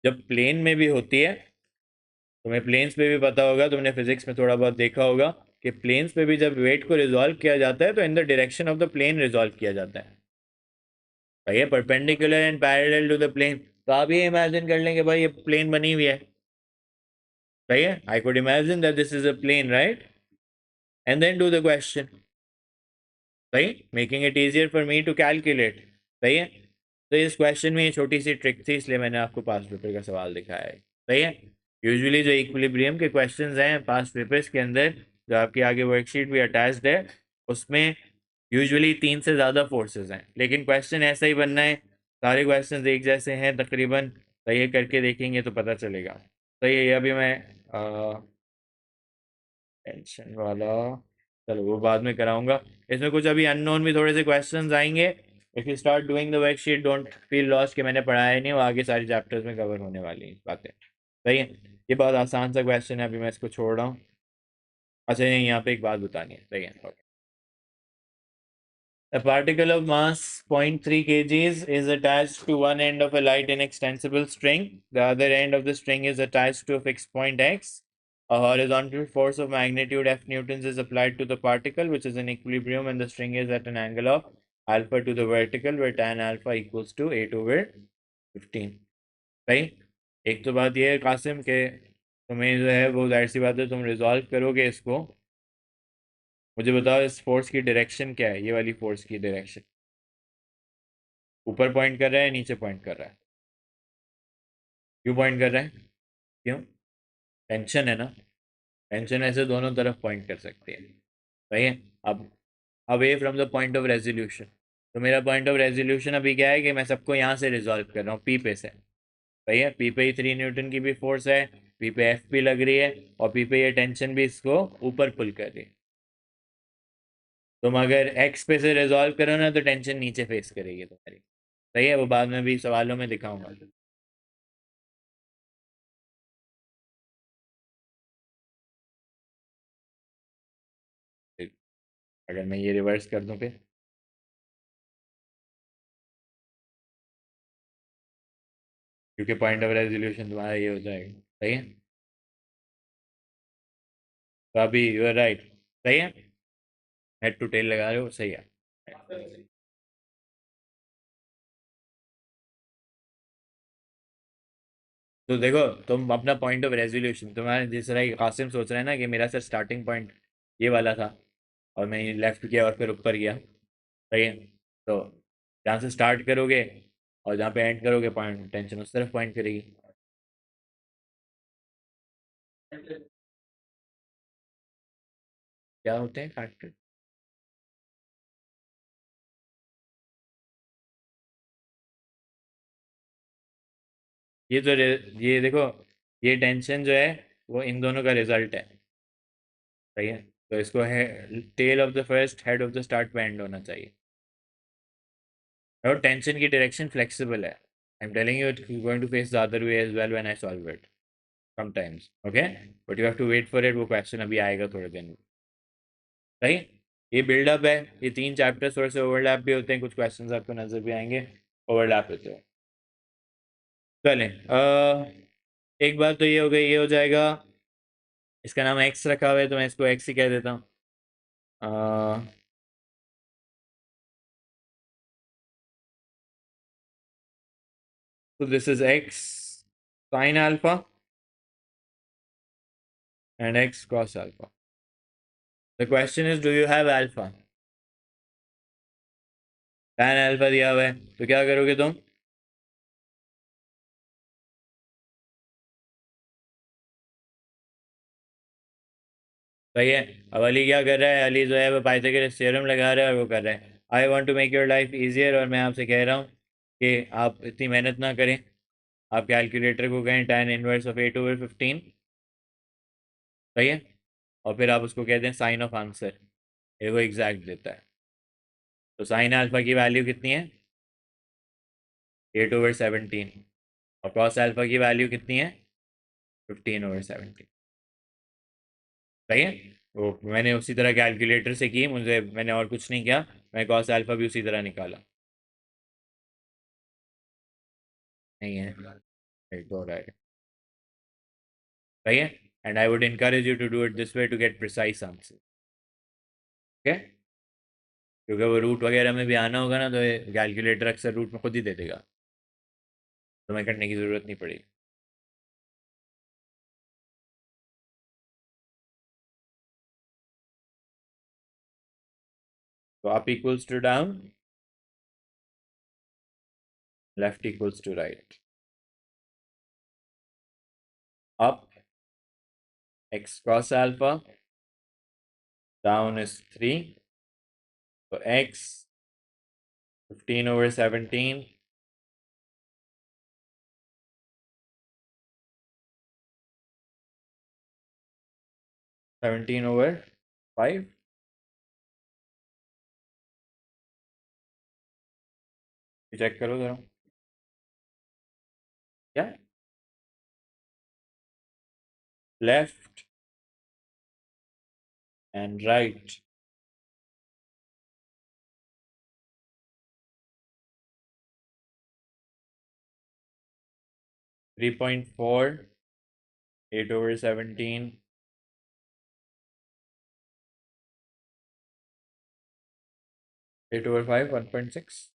जब प्लेन में भी होती है, तुम्हें प्लेन्स पे भी पता होगा, तुमने फिजिक्स में थोड़ा बहुत देखा होगा कि प्लेन्स पे भी जब वेट को रिजॉल्व किया जाता है तो in the direction of the plane resolve किया जाता है। भाई ये perpendicular and parallel to the plane, तो आप ये इमेजिन कर लेंगे भाई ये प्लेन बनी हुई है। सही है, I could imagine that this is a plane, right, and then do the question. सही, making it easier for me to calculate. सही है। तो इस क्वेश्चन में ये छोटी सी ट्रिक थी, इसलिए मैंने आपको पास्ट पेपर का सवाल दिखाया है। सही है। यूजुअली जो इक्विलिब्रियम के क्वेश्चंस हैं पास्ट पेपर्स के अंदर, जो आपकी आगे वर्कशीट भी अटैच्ड है, उसमें यूजुअली 3 से ज़्यादा फोर्सेस हैं, लेकिन क्वेश्चन ऐसा ही बनना है, सारे क्वेश्चन एक जैसे हैं तकरीबन। सही है, करके देखेंगे तो पता चलेगा। सही है, ये अभी मैं टेंशन वाला, चलो वो बाद में कराऊंगा। इसमें कुछ अभी अननोन भी थोड़े से क्वेश्चंस आएंगे। If you start doing the worksheet don't feel lost कि मैंने पढ़ाया ही नहीं, वो आगे सारी चैप्टर्स में कवर होने वाली बातें। सही है। ये बहुत आसान सा क्वेश्चन है, अभी मैं इसको छोड़ रहा हूँ। अच्छा नहीं, यहाँ पे एक बात बतानी है। सही है। A particle of mass 0.3 kgs is attached to one end of a light inextensible string. The other end of the string is attached to a fixed point x. A horizontal force of magnitude F newtons is applied to the particle, which is in equilibrium when the string is at an angle of alpha to the vertical, where tan alpha equals to 8/15. सही। एक तो बात यह है कासिम के तुम्हें जो है वो जाहिर सी बात है तुम रिजॉल्व करोगे इसको। मुझे बताओ इस फोर्स की डायरेक्शन क्या है, ये वाली फोर्स की डायरेक्शन ऊपर पॉइंट कर रहा है नीचे पॉइंट कर रहा है? क्यों पॉइंट कर रहा है? क्यों? टेंशन है ना। टेंशन ऐसे दोनों तरफ पॉइंट कर सकते हैं। सही है। अब away from the point of resolution, तो मेरा पॉइंट ऑफ रेजोल्यूशन अभी क्या है कि मैं सबको यहाँ से रिजॉल्व कर रहा हूँ, पी पे से। सही है, पी पे ही 3 न्यूटन की भी फोर्स है, पी पे एफ भी लग रही है, और पी पे ये टेंशन भी इसको ऊपर पुल कर रही है। तुम अगर एक्स पे से रिजॉल्व करो ना तो टेंशन नीचे फेस करेगी तुम्हारी। सही है, वो बाद में भी सवालों में दिखाऊंगा। अगर मैं ये रिवर्स कर दूं फिर, क्योंकि पॉइंट ऑफ रेजोल्यूशन तुम्हारा ये हो जाएगा। सही है, तो अभी यू आर राइट। सही है, हेड टू टेल लगा रहे हो, सही है। तो देखो, तुम अपना पॉइंट ऑफ रेजोल्यूशन, तुम्हारा जिस तरह कि कासिम सोच रहे हैं ना कि मेरा सर स्टार्टिंग पॉइंट ये वाला था और मैं लेफ्ट किया और फिर ऊपर गया। सही है, तो जहाँ से स्टार्ट करोगे और जहाँ पे एंड करोगे पॉइंट टेंशन उस तरफ पॉइंट करेगी। क्या होते हैं फैक्टर? ये देखो, ये टेंशन जो है वो इन दोनों का रिजल्ट है। सही है, तो इसको है tail of the first head of the start पे एंड होना चाहिए। और टेंशन की डायरेक्शन फ्लेक्सिबल है। I am telling you, it going to face the other way as well when I solve it sometimes. Okay, but you have to wait for it, वो question अभी आएगा थोड़े दिन में। सही, ये बिल्डअप है। ये तीन चैप्टर्स थोड़े से ओवरलैप भी होते हैं, कुछ क्वेश्चंस आपको नजर भी आएंगे ओवरलैप होते हैं। चलें, एक बात तो ये हो गई, ये हो जाएगा। इसका नाम एक्स रखा हुआ है तो मैं इसको एक्स ही कह देता हूँ। तो this is x sine alpha and x cos alpha. The question is, do you have alpha? tan alpha दिया हुआ है, तो क्या करोगे तुम? सही है। अब अली क्या कर रहा है? अली जो है वो पाइथागोरस थ्योरम लगा रहा है और वो कर रहा है, I want to make your life easier, और मैं आपसे कह रहा हूँ कि आप इतनी मेहनत ना करें। आप कैलकुलेटर को कहें tan इनवर्स ऑफ 8/15। सही है, और फिर आप उसको कहते हैं साइन ऑफ आंसर, ये वो एग्जैक्ट देता है। तो साइन अल्फा की वैल्यू कितनी है? 8/17। और कॉस अल्फा की वैल्यू कितनी है? 15/17। सही है, वो मैंने उसी तरह कैलकुलेटर से की, मुझे मैंने और कुछ नहीं किया। मैं कॉस अल्फा भी उसी तरह निकाला। नहीं है, एक तो हो रहा है। सही है, and I would encourage you to do it this way to get precise answer. Okay, क्योंकि वो रूट वगैरह में भी आना होगा ना, तो कैलकुलेटर अक्सर रूट में खुद ही दे देगा, तुम्हें करने की ज़रूरत नहीं पड़ेगी। तो up equals to down, left equals to right. Up x cos alpha, down is 3, so x 15/17, 17/5। Check करो जरा, क्या लेफ्ट एंड राइट? 3.4, 8/17, 8/5, 1.6।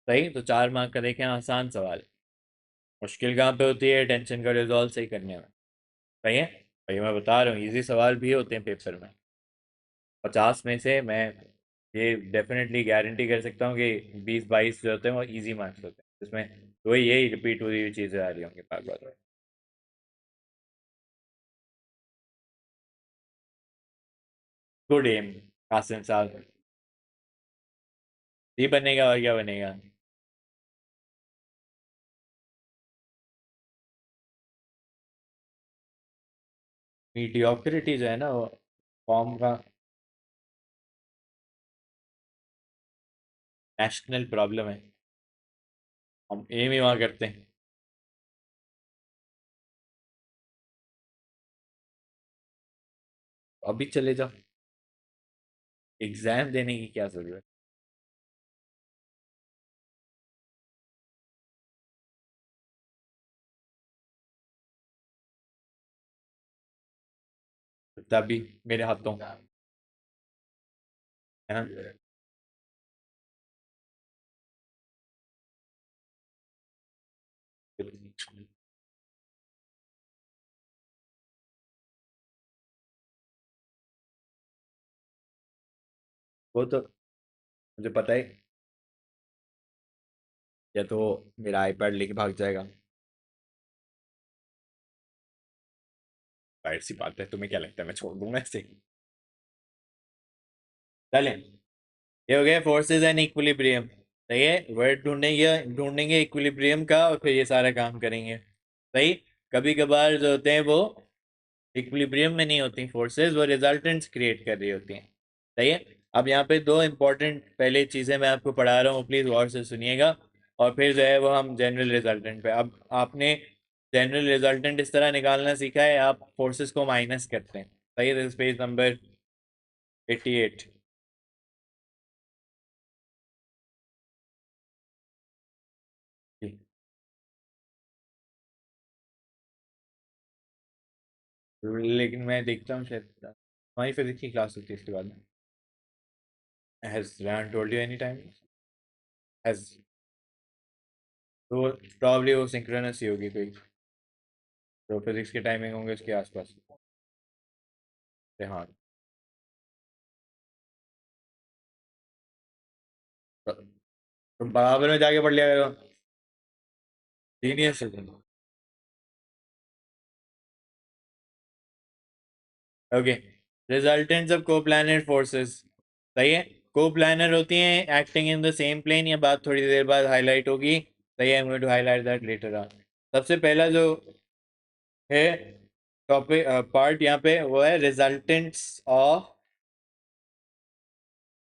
सही, तो 4 मार्क का देखें, आसान सवाल। मुश्किल कहाँ पे होती है? टेंशन का रिजॉल्व सही करने में। सही है, भाई मैं बता रहा हूँ, इजी सवाल भी होते हैं पेपर में। 50 में से मैं ये डेफिनेटली गारंटी कर सकता हूँ कि 20-22 जो होते हैं वो इजी मार्क्स होते हैं, जिसमें वही यही रिपीट हुई हुई चीज़ें आ रही होंगी बार बार। गुड एम कासिम साहब। ये बनेगा और क्या बनेगा? मीडियोक्रिटी जो है ना वो फॉर्म का नेशनल प्रॉब्लम है, हम एम ही वहाँ करते हैं। अभी चले जाओ, एग्जाम देने की क्या जरूरत। तभी मेरे हाथों है ना। वो तो मुझे पता है, या तो मेरा आईपैड लेके भाग जाएगा। जाहिर सी बात है, तुम्हें क्या लगता है मैं छोड़ दूंगा ऐसे। चलें, ये हो गया फोर्सेस एंड इक्विलिब्रियम। सही है, वर्ड ढूंढेंगे ढूंढेंगे इक्विलिब्रियम का और फिर ये सारा काम करेंगे। सही। कभी कभार जो होते हैं वो इक्विलिब्रियम में नहीं होती फोर्सेस, वो रिजल्टेंट्स क्रिएट कर रही होती हैं। सही है। अब यहाँ पे दो इंपॉर्टेंट पहले चीज़ें मैं आपको पढ़ा रहा हूँ, प्लीज़ गौर से सुनिएगा। और फिर जो है वो हम जनरल रिजल्टेंट पे, अब आपने जनरल रिजल्टेंट इस तरह निकालना सीखा है, आप फोर्सेस को माइनस करते हैं। सही है, पेज नंबर 88। लेकिन मैं देखता हूँ शायद हमारी फिजिक्स की क्लास होती है इसके बाद में। Has ran told you any time? Has, तो प्रॉब्ली वो सिंक्रोनस ही होगी कोई, तो फिजिक्स के टाइमिंग होंगे उसके आसपास। हाँ, तुम बराबर में जाके पढ़ लिया करो। जीनियस है तुम। Okay, resultants of coplanar forces. सही है, कोप्लैनर होती हैं acting in the same plane, ये बात थोड़ी देर बाद हाईलाइट होगी। सही है, I am going to highlight that later on. सबसे पहला जो है टॉपिक पार्ट यहाँ पे वो है रिजल्टेंट्स ऑफ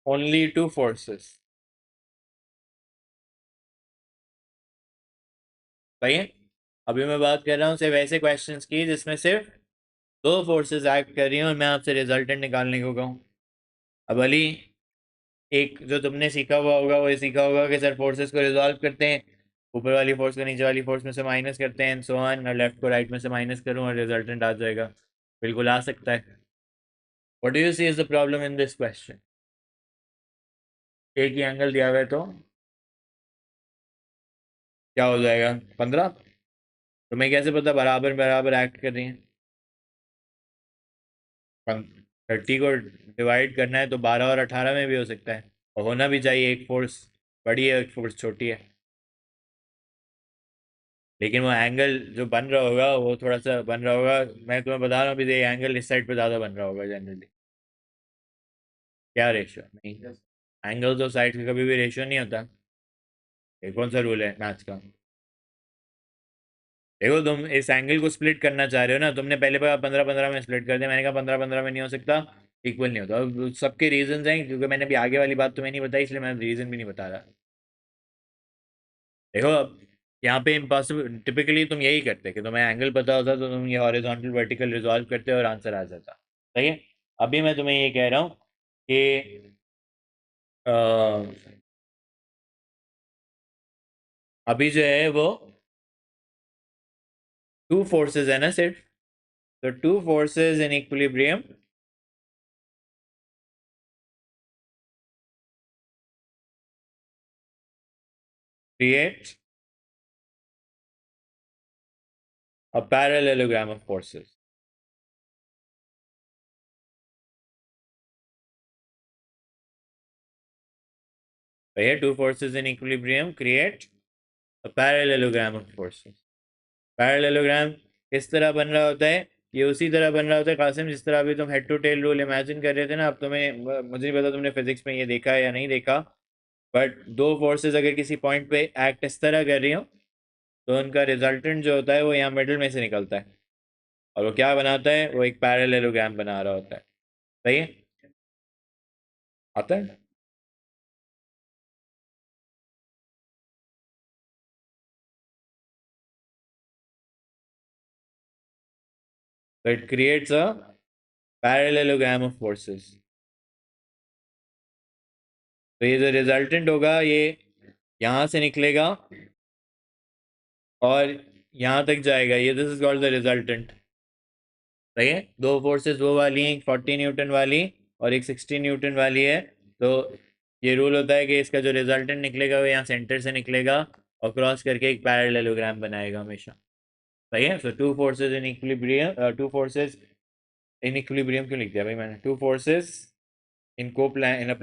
ओनली टू फोर्सेस। सही है। अभी मैं बात कर रहा हूँ सिर्फ ऐसे क्वेश्चंस की जिसमें सिर्फ दो फोर्सेस एक्ट कर रही हैं और मैं आपसे रिजल्टेंट निकालने को कहूँ। अब अली, एक जो तुमने सीखा हुआ होगा वो ये सीखा होगा कि सर फोर्सेस को रिजॉल्व करते हैं, ऊपर वाली फोर्स को नीचे वाली फोर्स में से माइनस करते हैं, सो ऑन, और लेफ्ट को राइट में से माइनस करूँ और रिजल्टेंट आ जाएगा। बिल्कुल आ सकता है। What do you see is the problem in this question? एक ही एंगल दिया हुआ है तो क्या हो जाएगा? 15। तुम्हें कैसे पता बराबर बराबर एक्ट कर रही हैं? 30 को डिवाइड करना है तो 12 और 18 में भी हो सकता है, और होना भी चाहिए, एक फोर्स बड़ी है एक फोर्स छोटी है। लेकिन वो एंगल जो बन रहा होगा वो थोड़ा सा बन रहा होगा, मैं तुम्हें बता रहा हूँ अभी, ये एंगल इस साइड पे ज़्यादा बन रहा होगा जनरली। क्या रेशियो नहीं, एंगल तो साइड का कभी भी रेशियो नहीं होता। ये कौन सा रूल है मैथ्स का? देखो, तुम इस एंगल को स्प्लिट करना चाह रहे हो ना, तुमने पहले 15-15 में स्प्लिट कर दिया, मैंने कहा 15-15 में नहीं हो सकता, इक्वल नहीं होता। अब सबके रीजंस हैं, क्योंकि मैंने अभी आगे वाली बात तुम्हें नहीं बताई इसलिए मैं रीजन भी नहीं बता रहा। देखो अब यहाँ पे इम्पॉसिबल, टिपिकली तुम यही करते कि तुम्हें एंगल पता होता तो तुम ये हॉरिजॉन्टल वर्टिकल रिजॉल्व करते और आंसर आ जाता। सही है। अभी मैं तुम्हें ये कह रहा हूँ कि अ, अभी जो है वो टू फोर्सेस है ना सिर्फ, तो two forces in equilibrium create a parallelogram of forces. भैया, two forces in equilibrium create a parallelogram of forces. Parallelogram किस तरह बन रहा होता है? ये उसी तरह बन रहा होता है कासिम, जिस तरह अभी तुम head to tail rule imagine कर रहे थे ना। अब तुम्हें मुझे नहीं पता तुमने फिजिक्स में ये देखा है या नहीं देखा, बट दो फोर्सेस अगर किसी पॉइंट पे एक्ट इस तरह कर रही हो तो उनका रिजल्टेंट जो होता है वो यहाँ मिडिल में से निकलता है, और वो क्या बनाता है? वो एक पैरेललोग्राम बना रहा होता है। सही है, आता है। So it creates a parallelogram of forces. तो ये जो रिजल्टेंट होगा ये यहाँ से निकलेगा और यहाँ तक जाएगा, ये this is called the resultant. सही है, दो फोर्सेस वो वाली हैं, एक 40 न्यूटन वाली और एक 60 न्यूटन वाली है। तो ये रूल होता है कि इसका जो रिजल्टेंट निकलेगा वो यहाँ सेंटर से निकलेगा और क्रॉस करके एक पैरेललोग्राम बनाएगा हमेशा। सही है। So two forces in equilibrium, two forces in equilibrium क्यों लिख दिया भाई मैंने, टू फोर्सेस इन को प्लान इन अ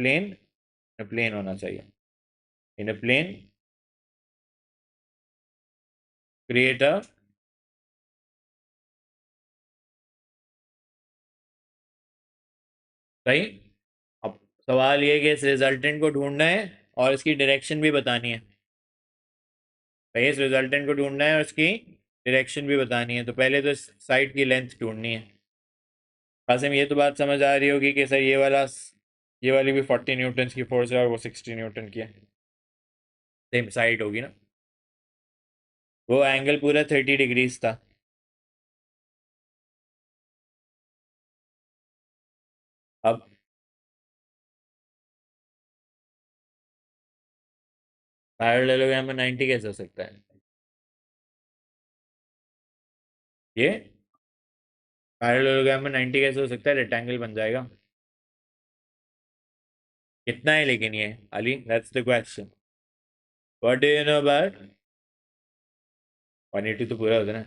प्लेन होना चाहिए, इन अ प्लेन क्रिएट अ, सही। अब सवाल ये है कि इस रिजल्टेंट को ढूंढना है और इसकी डायरेक्शन भी बतानी है। भाई इस रिजल्टेंट को ढूंढना है और इसकी डायरेक्शन भी बतानी है, तो पहले तो इस साइड की लेंथ ढूंढनी है। कासिम ये तो बात समझ आ रही होगी कि सर ये वाली भी 40 न्यूटन की फोर्स है और वो 60 न्यूटन की है, सेम साइड होगी ना। वो एंगल पूरा 30 डिग्रीज था। अब पैरेललोग्राम में 90 कैसे हो सकता है ये, पैरेललोग्राम में 90 कैसे हो सकता है, रेक्टेंगल बन जाएगा। कितना है लेकिन ये Ali, that's the question. What do you know about, 180 तो पूरा होता है ना।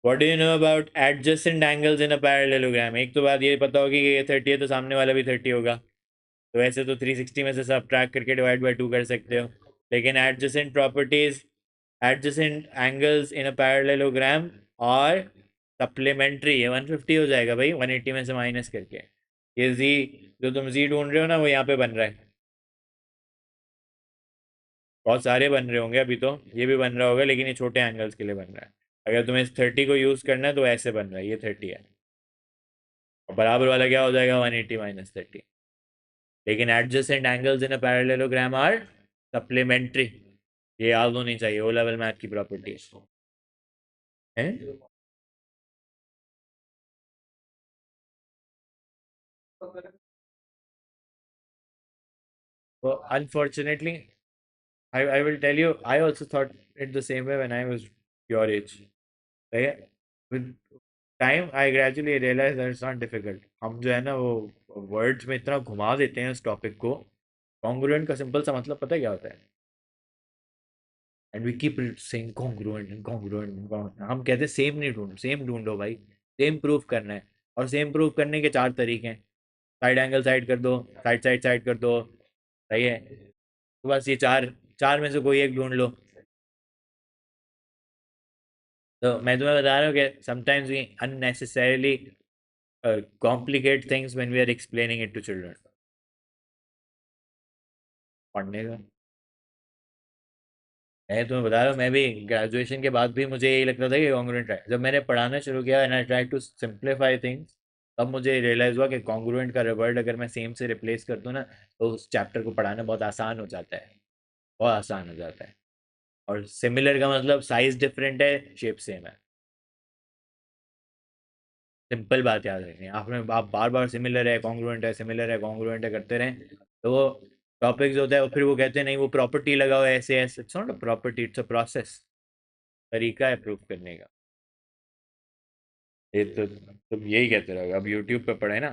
What do you know about adjacent angles in a parallelogram, एक तो बात ये पता होगी कि ये 30 है तो सामने वाला भी 30 होगा, तो वैसे तो 360 में से सब ट्रैक करके डिवाइड बाई 2 कर सकते हो। लेकिन adjacent properties, adjacent angles in a parallelogram और सप्लीमेंट्री, ये 150 हो जाएगा भाई 180 में से माइनस करके। ये जी जो तुम जी ढूंढ रहे हो ना वो यहाँ पे बन रहा है, बहुत सारे बन रहे होंगे अभी तो, ये भी बन रहा होगा लेकिन ये छोटे एंगल्स के लिए बन रहा है। अगर तुम्हें इस 30 को यूज़ करना है तो ऐसे बन रहा है, ये 30 है और बराबर वाला क्या हो जाएगा 180 माइनस 30। लेकिन adjacent angles in a parallelogram are supplementary, ये याद होनी चाहिए, ओ लेवल मैथ की प्रॉपर्टीज है। तो unfortunately I will tell you, I also thought it the same way when I was your age. Right? With time, I gradually realized that it's not difficult. हम जो है ना वो words में इतना घुमा देते हैं उस टॉपिक को। कॉन्ग्रुएंट का सिंपल सा मतलब पता है क्या होता है, and we keep saying congruent and congruent, हम कहते हैं सेम नहीं ढूंढ, सेम ढूंढो भाई, सेम प्रूव करना है। और सेम प्रूव करने के चार तरीके हैं, साइड एंगल साइड कर दो, साइड साइड साइड कर दो, सही है। तो बस ये चार, चार में से कोई एक ढूंढ लो। तो मैं तुम्हें बता रहा हूँ कि sometimes we unnecessarily complicate things when we are explaining it to children. पढ़ने का, मैं तुम्हें बता रहा हूँ, मैं भी ग्रेजुएशन के बाद भी मुझे यही लगता था कि कॉन्ग्रुएंट है, जब मैंने पढ़ाना शुरू किया and I try to simplify things, तब मुझे रियलाइज हुआ कि कॉन्ग्रुएंट का वर्ड अगर मैं सेम से रिप्लेस कर दूँ ना तो उस चैप्टर को पढ़ाना बहुत आसान हो जाता है, बहुत आसान हो जाता है। और सिमिलर का मतलब साइज डिफरेंट है, शेप सेम है, सिंपल बात याद रखनी है आपने। आप बार बार सिमिलर है कॉन्ग्रुएंट है, सिमिलर है कॉन्ग्रुएंट है करते रहें तो वो टॉपिक्स होता है और फिर वो कहते हैं नहीं वो प्रॉपर्टी लगाओ ऐसे ऐसे, it's not a property, it's a process, तरीका है प्रूफ करने का। ये तो तुम यही कहते रहोगे, अब यूट्यूब पे पढ़े ना।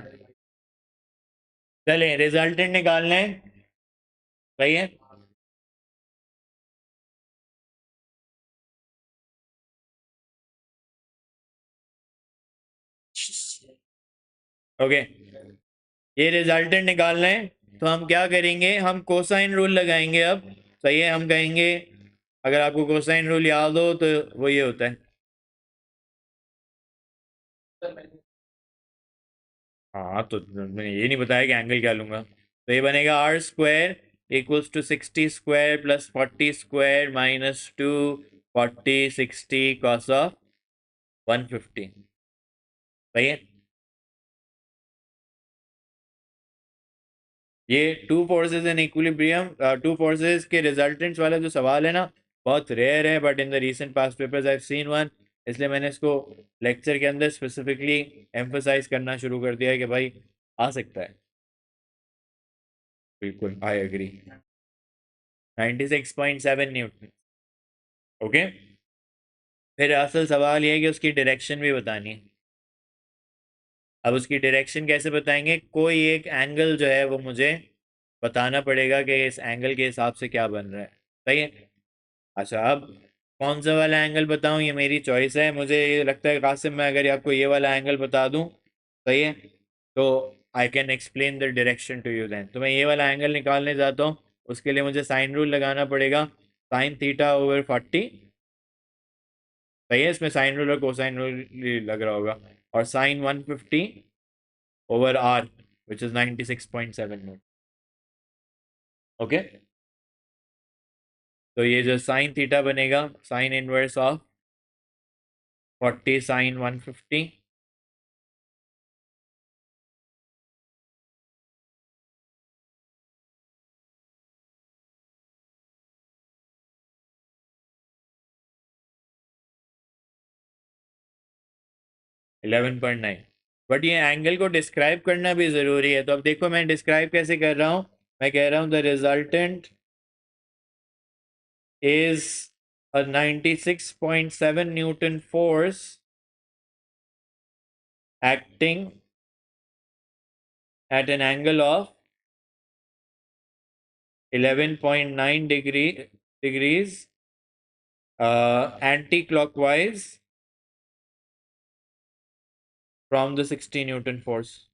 चलें रिजल्टेंट निकालने हैं, सही है। ओके, ये रिजल्टेंट निकालना है तो हम क्या करेंगे, हम कोसाइन रूल लगाएंगे अब। सही है, हम कहेंगे, अगर आपको कोसाइन रूल याद हो तो वो ये होता है, हाँ तो मैंने ये नहीं बताया कि एंगल क्या लूंगा, तो ये बनेगा R square equals to 60 square plus 40 square minus 2 40 60 cos of 150। सही है। ये two forces in equilibrium, two forces के रिजल्टेंट्स वाला जो सवाल है ना, बहुत रेयर है, but in the recent past papers I have seen one. इसलिए मैंने इसको लेक्चर के अंदर स्पेसिफिकली एम्फोसाइज करना शुरू कर दिया है कि भाई आ सकता है। बिल्कुल, आई एग्री। 96.7 न्यूटन। ओके, फिर असल सवाल ये है कि उसकी डायरेक्शन भी बतानी है। अब उसकी डायरेक्शन कैसे बताएंगे? कोई एक एंगल जो है वो मुझे बताना पड़ेगा कि इस एंगल के हिसाब से क्या बन रहा है। सही है। अच्छा, अब कौन सा वाला एंगल बताऊं, ये मेरी चॉइस है। मुझे ये लगता है कासिम, मैं अगर आपको ये वाला एंगल बता दूं, सही है, तो I can explain the direction to you then. तो मैं ये वाला एंगल निकालने जाता हूँ। उसके लिए मुझे साइन रूल लगाना पड़ेगा, साइन थीटा ओवर 40। सही है, इसमें साइन रूल और कोसाइन रूल लग रहा होगा। और sine 150 over R, which is 96.7 okay. तो ये जो साइन थीटा बनेगा, sine inverse of 40 sine 150, 11.9। But ये एंगल को डिस्क्राइब करना भी ज़रूरी है। तो अब देखो मैं डिस्क्राइब कैसे कर रहा हूँ। मैं कह रहा हूँ the resultant is a 96.7 Newton force acting at an angle of 11.9 degrees anti-clockwise from the 60 Newton force।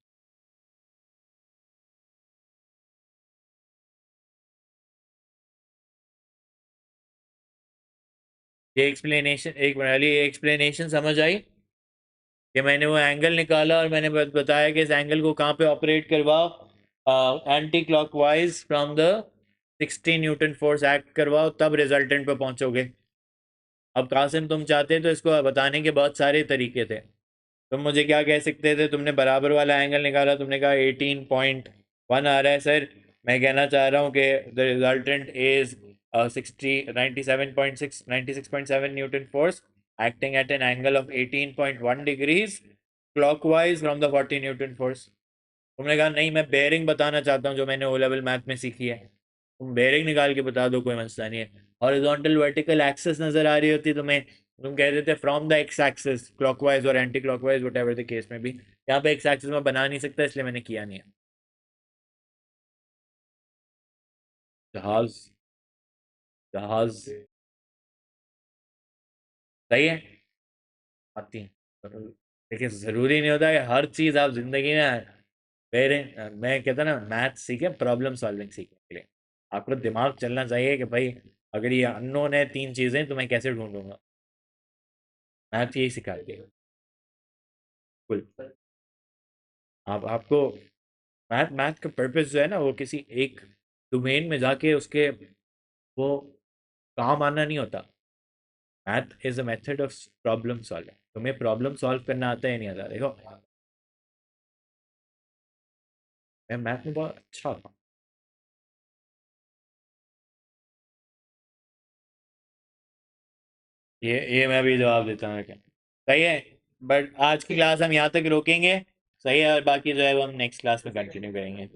ये एक्सप्लेनेशन, एक वाली एक्सप्लेनेशन समझ आई कि मैंने वो एंगल निकाला और मैंने बताया कि इस एंगल को कहाँ पे ऑपरेट करवाओ, anti clockwise from the 60 Newton force act करवाओ, तब रिजल्टेंट पे पहुंचोगे। अब कासिम तुम चाहते तो इसको बताने के बहुत सारे तरीके थे। तुम मुझे क्या कह सकते थे? तुमने बराबर वाला एंगल निकाला, तुमने कहा 18.1 आ रहा है सर। मैं कहना चाह रहा हूँ कि the resultant is 96.7 Newton force acting at an angle of 18.1 degrees clockwise from the 40 Newton force. तुमने कहा नहीं, मैं बेयरिंग बताना चाहता हूँ जो मैंने ओ लेवल मैथ में सीखी है। तुम बेयरिंग निकाल के बता दो, कोई मसला नहीं है। हॉरिजॉन्टल वर्टिकल एक्सिस नजर आ रही होती तुम्हें, तुम कह देते from the X axis clockwise और anti clockwise, whatever the case में भी। यहाँ पे एक्स एक्सिस में बना नहीं सकता, इसलिए मैंने किया नहीं है। जहाज, जहाज। सही है, आती हैं। लेकिन ज़रूरी नहीं होता कि हर चीज़ आप जिंदगी में मैं कहता ना, मैथ सीखे प्रॉब्लम सॉल्विंग सीखने के लिए। आपको दिमाग चलना चाहिए कि भाई अगर ये अननोन है तीन चीज़ें, तो मैं कैसे ढूंढूंगा। मैथ यही सिखाती है। बिल्कुल। आप आपको मैथ मैथ का पर्पस जो है ना, वो किसी एक डोमेन में जाके उसके वो काम आना नहीं होता। Math is a method of problem solving. तुम्हें प्रॉब्लम सॉल्व करना आता है नहीं आता? देखो मैं मैथ में बहुत अच्छा था। ये मैं भी जवाब देता हूँ क्या? सही है। बट आज की क्लास हम यहाँ तक रोकेंगे। सही है, और बाकी जो है वो हम नेक्स्ट क्लास में कंटिन्यू करेंगे।